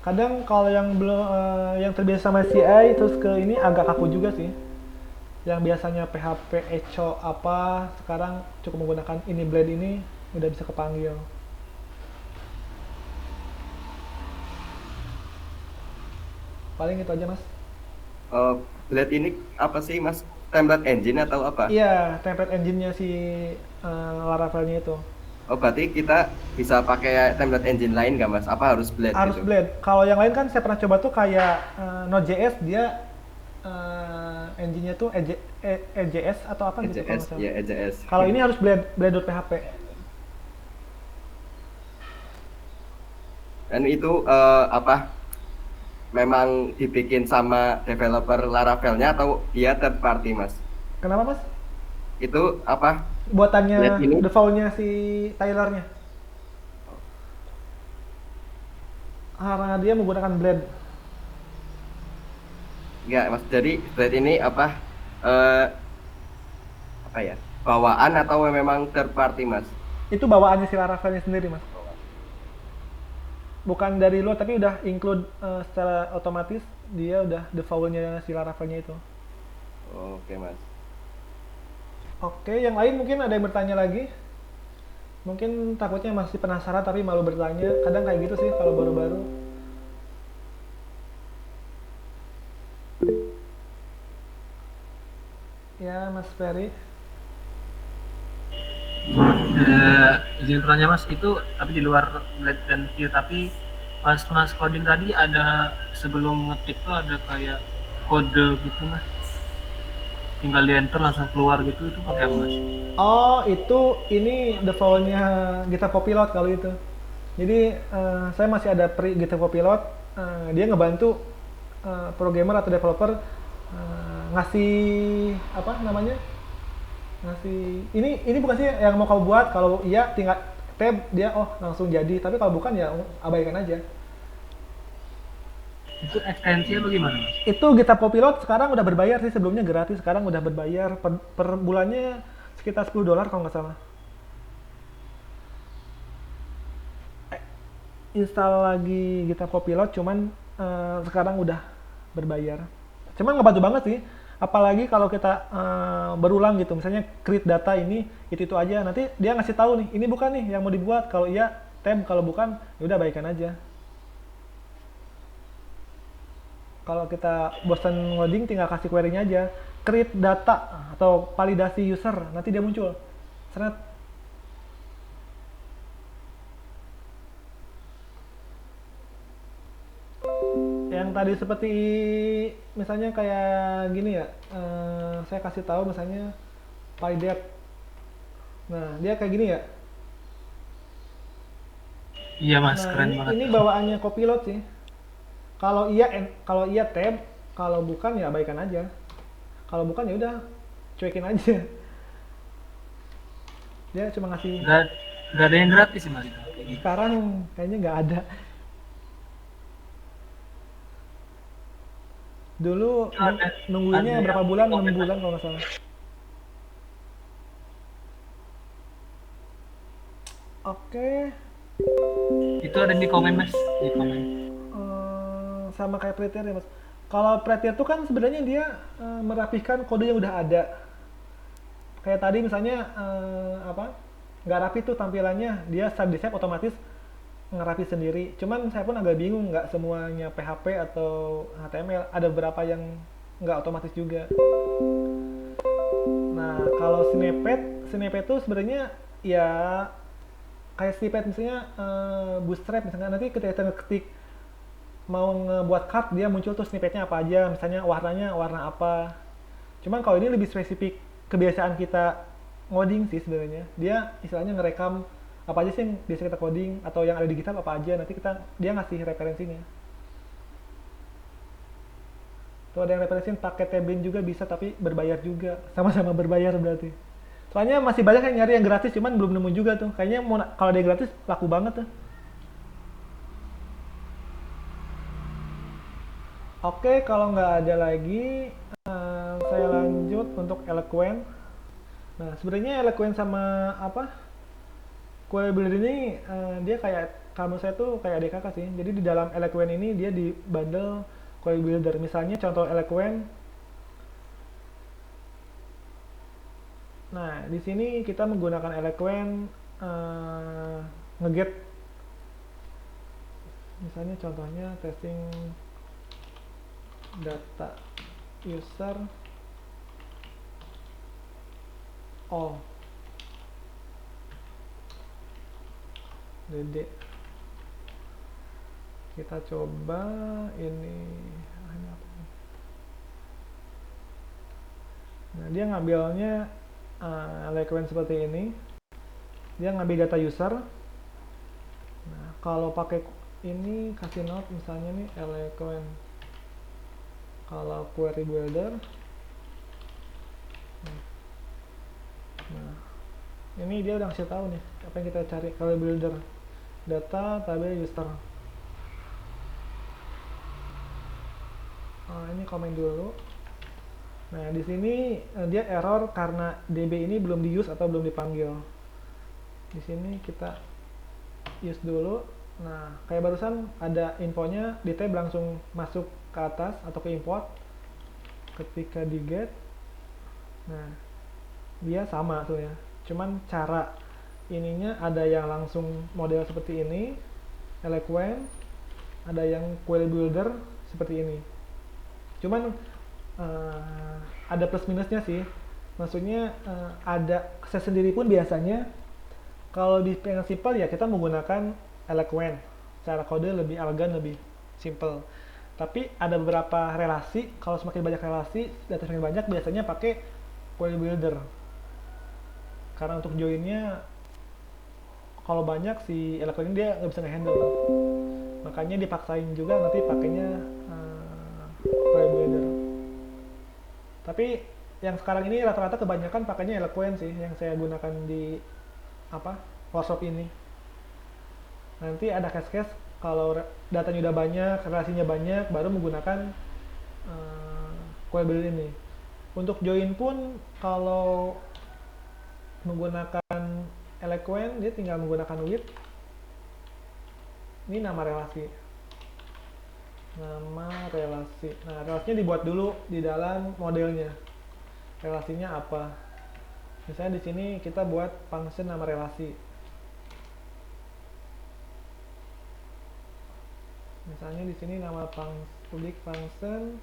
Kadang kalau yang belum yang terbiasa sama CI terus ke ini agak kaku juga sih. Yang biasanya PHP echo apa, sekarang cukup menggunakan ini blade ini udah bisa kepanggil. Paling itu aja mas. Blade ini apa sih mas? Template engine atau apa? Iya, template engine-nya si Laravel-nya itu. Oh berarti kita bisa pakai template engine lain nggak mas? Apa harus Blade Harus gitu? Blade. Kalau yang lain kan saya pernah coba tuh kayak Node.js, dia engine-nya tuh EJS atau apa gitu kalau EJS, nggak salah. ya EJS. Kalau ini harus Blade.php. Dan itu apa? Memang dibikin sama developer Laravel-nya atau dia third party mas? Kenapa mas? Itu apa? Buatannya default-nya si Tyler-nya. Karena dia menggunakan Blade. Enggak mas, jadi Blade ini apa? Apa ya? Bawaan atau memang third party mas? Itu bawaannya si Laravel-nya sendiri mas. Bukan dari lo, tapi udah include secara otomatis, dia udah default-nya si Laravel-nya itu. Oke mas. Oke, yang lain mungkin ada yang bertanya lagi? Mungkin takutnya masih penasaran tapi malu bertanya. Kadang kayak gitu sih kalau baru-baru. Ya, Mas Ferry. Izin bertanya mas, itu tapi di luar Blade dan Vue, tapi pas mas coding tadi ada sebelum ngetik tuh ada kayak kode gitu mas, tinggal di enter langsung keluar gitu, itu pakai apa mas? Oh, itu ini default-nya GitHub Copilot kalau itu. Jadi saya masih ada pre GitHub Copilot, dia ngebantu programmer atau developer ngasih apa namanya? Ngasih ini bukan sih yang mau kamu buat, kalau iya tinggal tab dia langsung jadi, tapi kalau bukan ya abaikan aja. Itu ekstensinya bagaimana mas? Itu GitHub Copilot sekarang udah berbayar sih, sebelumnya gratis, sekarang udah berbayar per bulannya sekitar $10 kalau nggak salah. Install lagi GitHub Copilot, cuman sekarang udah berbayar. Cuman ngebantu banget sih, apalagi kalau kita berulang gitu, misalnya create data ini itu aja, nanti dia ngasih tahu nih ini bukan nih yang mau dibuat, kalau iya tab, kalau bukan ya udah abaikan aja. Kalau kita bosan ngoding tinggal kasih query-nya aja, create data atau validasi user, nanti dia muncul. Seret. Yang tadi seperti misalnya kayak gini ya, saya kasih tahu misalnya PyDev. Nah, dia kayak gini ya. Iya mas, Nah, keren banget. ini bawaannya Copilot sih. Kalau iya tab, kalau bukan ya abaikan aja. Kalau bukan ya udah cuekin aja. Dia cuma ngasih. Gak ada yang gratis sih mas. Sekarang kayaknya nggak ada. Dulu nungguinnya berapa bulan? 6 bulan kalau nggak salah. Oke. Itu ada di komen mas, di komen. Sama kayak Prettier ya mas. Kalau Prettier tuh kan sebenarnya dia merapihkan kode yang udah ada. Kayak tadi misalnya nggak rapi tuh tampilannya, dia start di save otomatis ngerapi sendiri. Cuman saya pun agak bingung, nggak semuanya PHP atau HTML, ada beberapa yang nggak otomatis juga. Nah kalau snippet tuh sebenarnya ya kayak snippet misalnya Bootstrap misalnya, nanti ketika kita ngeketik mau ngebuat card, dia muncul tuh snippetnya apa aja, misalnya warnanya warna apa. Cuman kalau ini lebih spesifik kebiasaan kita ngoding sih sebenarnya. Dia istilahnya ngerekam apa aja sih yang biasa kita coding atau yang ada di GitHub apa aja, nanti dia ngasih referensinya. Tuh ada yang referensiin pakai Tabin juga bisa, tapi berbayar juga, sama-sama berbayar berarti. Soalnya masih banyak yang nyari yang gratis, cuman belum nemu juga tuh. Kayaknya kalau ada yang gratis laku banget tuh. Oke, kalau nggak ada lagi, saya lanjut untuk Eloquent. Nah, sebenarnya Eloquent sama Query Builder ini dia kayak kamu saya tuh kayak adik kakak sih. Jadi di dalam Eloquent ini dia di bundle Query Builder. Misalnya contoh Eloquent, Nah, di sini kita menggunakan Eloquent ngeget. Misalnya contohnya testing data user all Dede. Kita coba ini. Nah, dia ngambilnya Eloquent seperti ini. Dia ngambil data user. Nah, kalau pakai ini kasih note misalnya nih Eloquent. Kalau query builder. Nah, ini dia udah ngasih tahu nih apa yang kita cari. Query builder, data, tabel, user. Ini komen dulu. Nah, di sini dia error karena DB ini belum di use atau belum dipanggil. Di sini kita use dulu. Nah, kayak barusan ada infonya di tab langsung masuk ke atas atau ke import. Ketika di get, nah dia sama tuh ya. Cuman cara ininya ada yang langsung model seperti ini, Eloquent, ada yang query builder seperti ini. Cuman ada plus minusnya sih. Maksudnya ada saya sendiri pun biasanya kalau di pengen simple ya kita menggunakan Eloquent. Cara kode lebih elegan, lebih simple. Tapi ada beberapa relasi, kalau semakin banyak relasi, data semakin banyak biasanya pakai query builder. Karena untuk joinnya kalau banyak si Eloquent dia nggak bisa nge-handle. Makanya dipaksain juga nanti pakainya query builder. Tapi yang sekarang ini rata-rata kebanyakan pakainya Eloquent sih yang saya gunakan di workshop ini. Nanti ada case-case kalau datanya udah banyak, relasinya banyak, baru menggunakan query builder ini. Untuk join pun kalau menggunakan Eloquent dia tinggal menggunakan with. Ini nama relasi. Nama relasi. Nah, relasinya dibuat dulu di dalam modelnya. Relasinya apa? Misalnya di sini kita buat function nama relasi. Misalnya di sini nama public function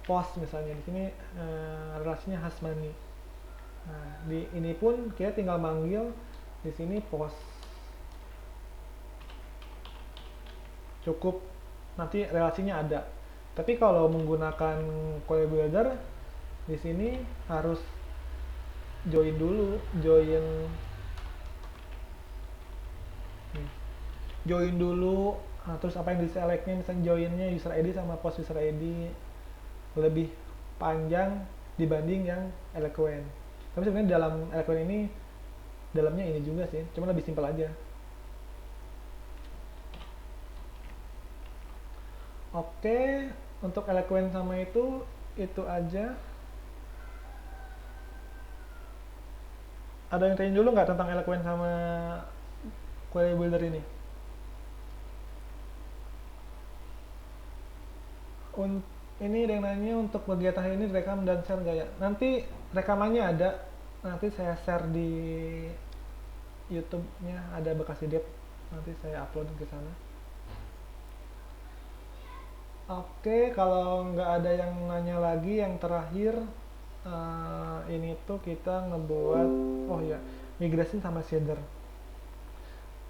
post misalnya. Di sini relasinya Hasmani. Nah, di ini pun kita tinggal manggil di sini post. Cukup nanti relasinya ada. Tapi kalau menggunakan query builder di sini harus join dulu, join dulu. Nah, terus apa yang di-selectnya, misalnya joinnya user ID sama post user ID lebih panjang dibanding yang Eloquent. Tapi sebenarnya dalam Eloquent ini dalamnya ini juga sih, cuma lebih simpel aja. Oke, untuk Eloquent sama itu aja. Ada yang tanya dulu nggak tentang Eloquent sama query builder ini? Ini ada yang nanya untuk kegiatan ini direkam dan share nggak ya? Nanti rekamannya ada, nanti saya share di YouTube-nya, ada bekas edit, nanti saya upload ke sana. Oke, kalau nggak ada yang nanya lagi, yang terakhir ini tuh kita ngebuat, migrasi sama shader.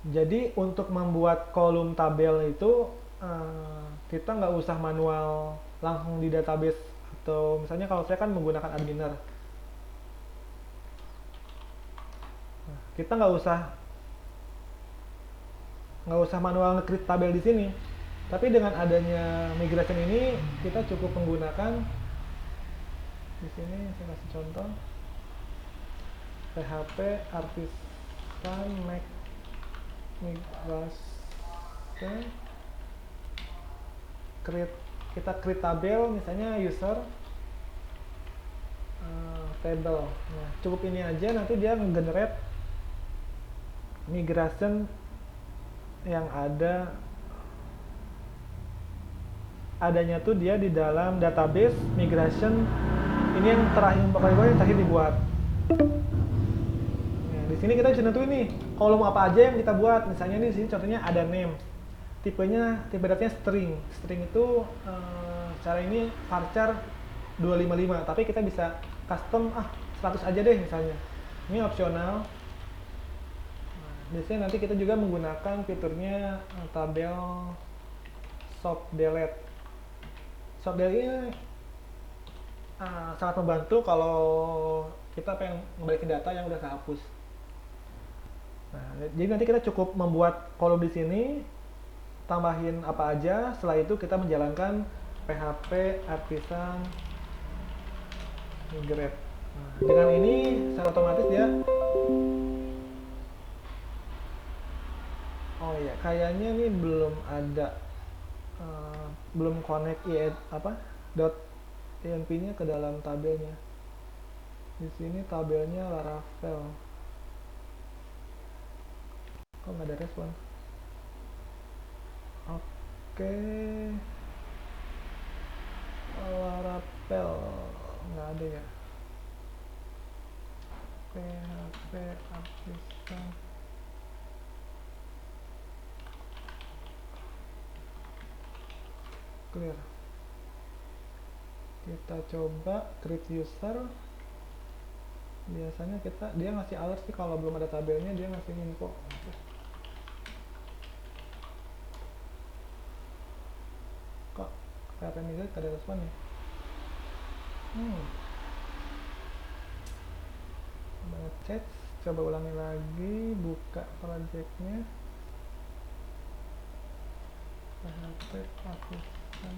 Jadi untuk membuat kolom tabel itu kita nggak usah manual langsung di database, atau misalnya kalau saya kan menggunakan adminer. Kita nggak usah manual nge-create tabel di sini. Tapi dengan adanya migration ini kita cukup menggunakan di sini, saya kasih contoh PHP artisan make migration, kita create tabel misalnya user table. Nah, cukup ini aja, nanti dia nge-generate migration yang adanya tuh dia di dalam database migration. Ini yang terakhir dibuat. Nah, di sini kita bisa nentuin nih kolom apa aja yang kita buat. Misalnya nih di sini contohnya ada name. Tipe datanya string. String itu cara ini varchar 255, tapi kita bisa custom 100 aja deh misalnya. Ini opsional. Nah, biasanya nanti kita juga menggunakan fiturnya tabel soft delete. Soft delete ini sangat membantu kalau kita pengen ngebalikin data yang udah kehapus. Nah, jadi nanti kita cukup membuat kolom di sini, tambahin apa aja, setelah itu kita menjalankan PHP artisan migrate. Nah, dengan ini secara otomatis dia kayaknya nih belum ada belum connect .env-nya ke dalam tabelnya. Di sini tabelnya Laravel. Kok nggak ada respon? Oke. Laravel nggak ada ya. PHP artisan. Clear. Kita coba create user. Biasanya dia ngasih alert sih kalau belum ada tabelnya, dia ngasih info. Kok PHP migrate gak ada respon ya? Coba ngechat, coba ulangi lagi, buka projectnya. PHP artisan.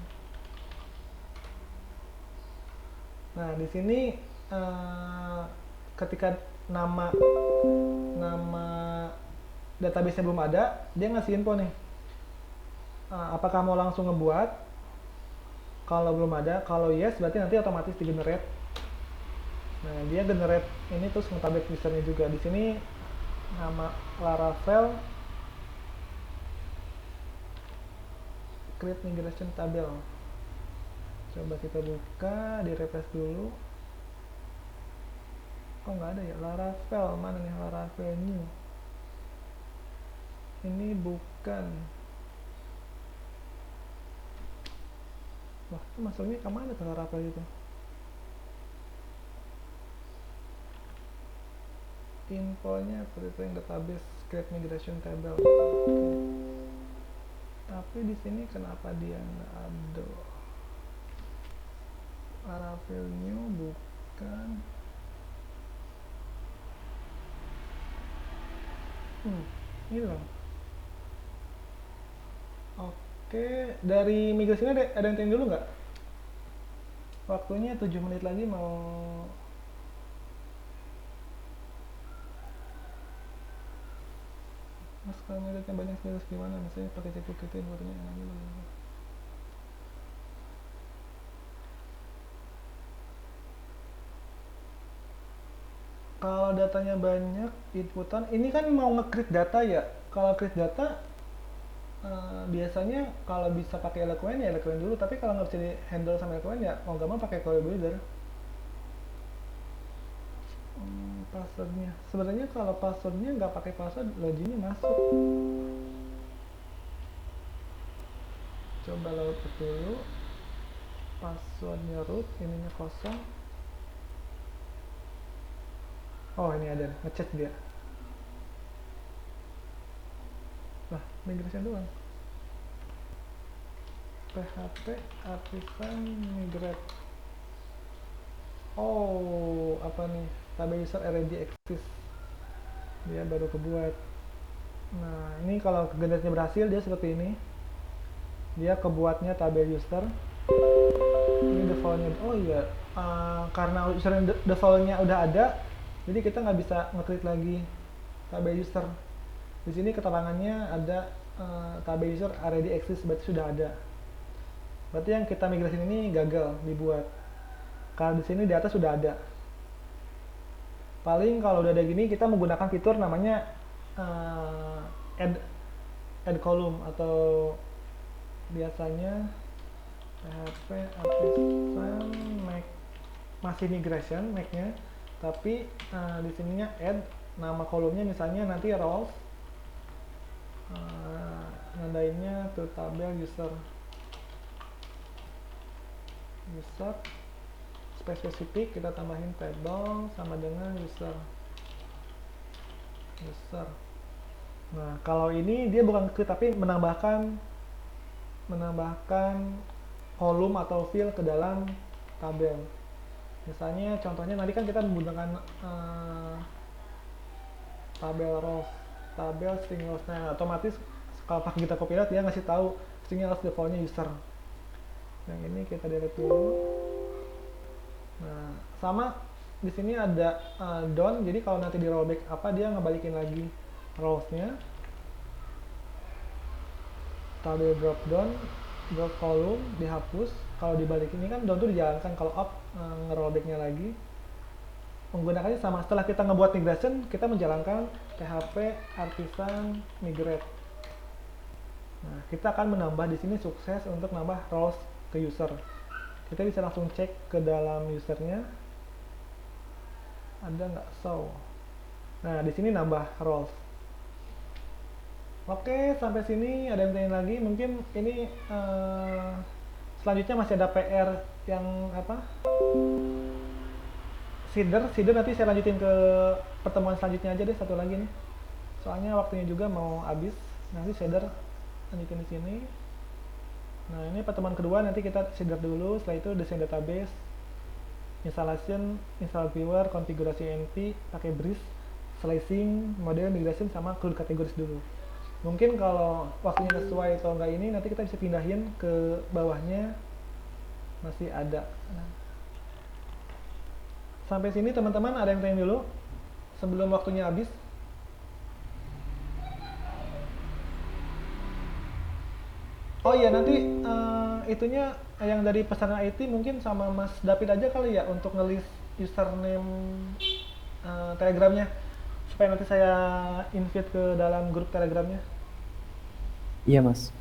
Nah, di sini ketika nama database-nya belum ada, dia ngasih info nih. Apakah mau langsung ngebuat? Kalau belum ada, kalau yes berarti nanti otomatis di-generate. Nah, dia generate ini terus nge-tablet usernya juga. Di sini nama Laravel create migration table. Coba kita buka, di refresh dulu. Kok nggak ada ya? Laravel, mana nih Laravel new? Ini bukan. Wah, itu masuknya kemana tuh Laravel itu? Infonya preparing database create migration table. Tapi di sini kenapa dia nggak ada? Laravel new bukan. Ini loh. Oke, dari migrasinya ada yang tanya dulu nggak? Waktunya 7 menit lagi mau. Mas, kalau ngeliatnya banyak virus gimana? Misalnya pakai cek itu infonya kalau datanya banyak inputan, ini kan mau nge-create data ya. Kalau create data biasanya kalau bisa pakai Eloquent ya Eloquent dulu, tapi kalau nggak bisa di handle sama Eloquent ya mau nggak mau pakai Query Builder. Passwordnya, sebenarnya kalau passwordnya nggak pakai password, loginnya masuk. Coba load dulu, passwordnya root, ininya kosong. Oh, ini ada, ngechat dia. Lah, migration doang. PHP artisan migrate. Oh, apa nih? Tabel user already exist. Dia baru kebuat. Nah, ini kalau generate-nya berhasil, dia seperti ini. Dia kebuatnya tabel user. Ini default-nya. Oh iya, karena user default-nya udah ada, jadi kita nggak bisa nge-create lagi tabel user. Di sini keterangannya ada tabel user already exist, berarti sudah ada. Berarti yang kita migrasi ini gagal dibuat. Karena di sini di atas sudah ada. Paling kalau udah ada gini, kita menggunakan fitur namanya add column, atau biasanya PHP artisan make masih migration make-nya. tapi di sininya add nama kolomnya misalnya nanti roles, nandainnya to tabel user spesifik, kita tambahin table sama dengan user. Nah kalau ini dia bukan create tapi menambahkan kolom atau field ke dalam tabel. Misalnya contohnya nanti kan kita menggunakan tabel rows, tabel string rows. Nah otomatis kalau pakai kita copyright dia ngasih tahu stringnya harus defaultnya user. Yang ini kita delete dulu. Nah sama di sini ada down, jadi kalau nanti di rollback apa dia ngebalikin lagi rowsnya. Tabel drop down, drop column dihapus. Kalau dibalik ini kan down itu dijalankan, kalau up ngerollbacknya lagi. Menggunakannya sama, setelah kita ngebuat migration kita menjalankan php artisan migrate. Nah kita akan menambah di sini sukses untuk nambah rows ke user. Kita bisa langsung cek ke dalam usernya ada nggak show. Nah di sini nambah rows. Oke, sampai sini ada yang tanya lagi? Mungkin ini selanjutnya masih ada PR yang apa? Seeder nanti saya lanjutin ke pertemuan selanjutnya aja deh, satu lagi nih. Soalnya waktunya juga mau habis. Nanti seeder lanjutin di sini. Nah ini pertemuan kedua, nanti kita seeder dulu. Setelah itu desain database, installation, install viewer, konfigurasi NP, pakai bridge, slicing, model migration sama include categories dulu. Mungkin kalau waktunya sesuai atau enggak ini nanti kita bisa pindahin ke bawahnya, masih ada. Nah, sampai sini teman-teman ada yang tanya dulu sebelum waktunya habis? Oh iya, nanti itunya yang dari pesanan IT mungkin sama Mas David aja kali ya untuk nge-list username Telegramnya, supaya nanti saya invite ke dalam grup Telegramnya. Iya Mas.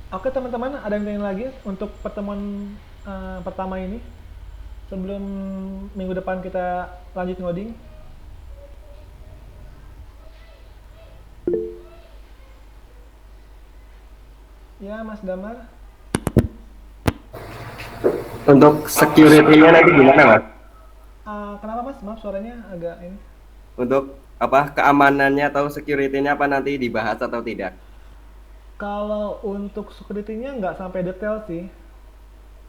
Oke teman-teman, ada yang tanya lagi untuk pertemuan pertama ini sebelum minggu depan kita lanjut ngoding? Ya Mas Damar. Untuk security-nya nanti gimana Mas? Kenapa Mas? Maaf suaranya agak ini. Untuk apa keamanannya atau security-nya apa nanti dibahas atau tidak? Kalau untuk security-nya nggak sampai detail sih.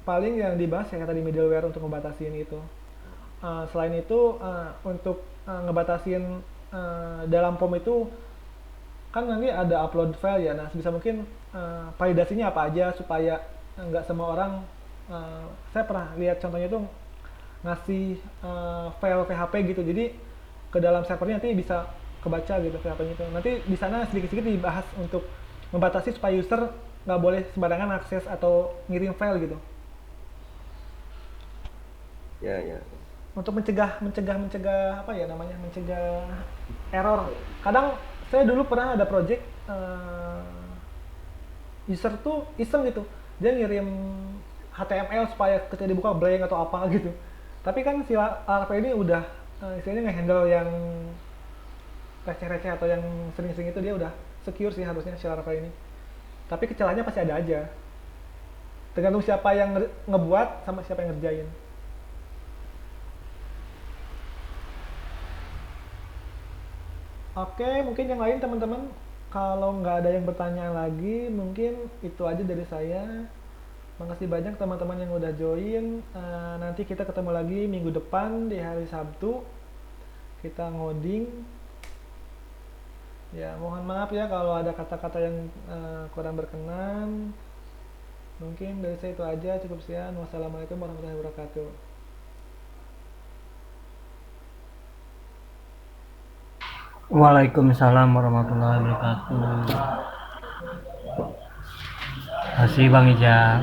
Paling yang dibahas ya tadi middleware untuk ngebatasin itu. Selain itu untuk ngebatasin dalam form itu kan nanti ada upload file ya. Nah sebisa mungkin validasinya apa aja supaya nggak semua orang. Saya pernah lihat contohnya itu ngasih file PHP gitu, jadi ke dalam servernya nanti bisa kebaca gitu PHP-nya itu. Nanti di sana sedikit-sedikit dibahas untuk membatasi supaya user nggak boleh sembarangan akses atau ngirim file gitu. Ya ya. Untuk mencegah apa ya namanya, mencegah error. Kadang saya dulu pernah ada project user tuh iseng gitu, dia ngirim HTML supaya ketika dibuka blank atau apa gitu. Tapi kan si Laravel ini udah istilahnya nge-handle yang receh-receh atau yang sering-sering itu, dia udah secure sih harusnya si Laravel ini. Tapi kesalahannya pasti ada aja. Tergantung siapa yang ngebuat sama siapa yang ngerjain. Oke, mungkin yang lain teman-teman, kalau nggak ada yang bertanya lagi, mungkin itu aja dari saya. Makasih banyak teman-teman yang udah join. Nanti kita ketemu lagi minggu depan di hari Sabtu. Kita ngoding. Ya, mohon maaf ya kalau ada kata-kata yang kurang berkenan. Mungkin dari saya itu aja, cukup sekian. Wassalamualaikum warahmatullahi wabarakatuh. Waalaikumsalam warahmatullahi wabarakatuh. Terima kasih Bang Ijang.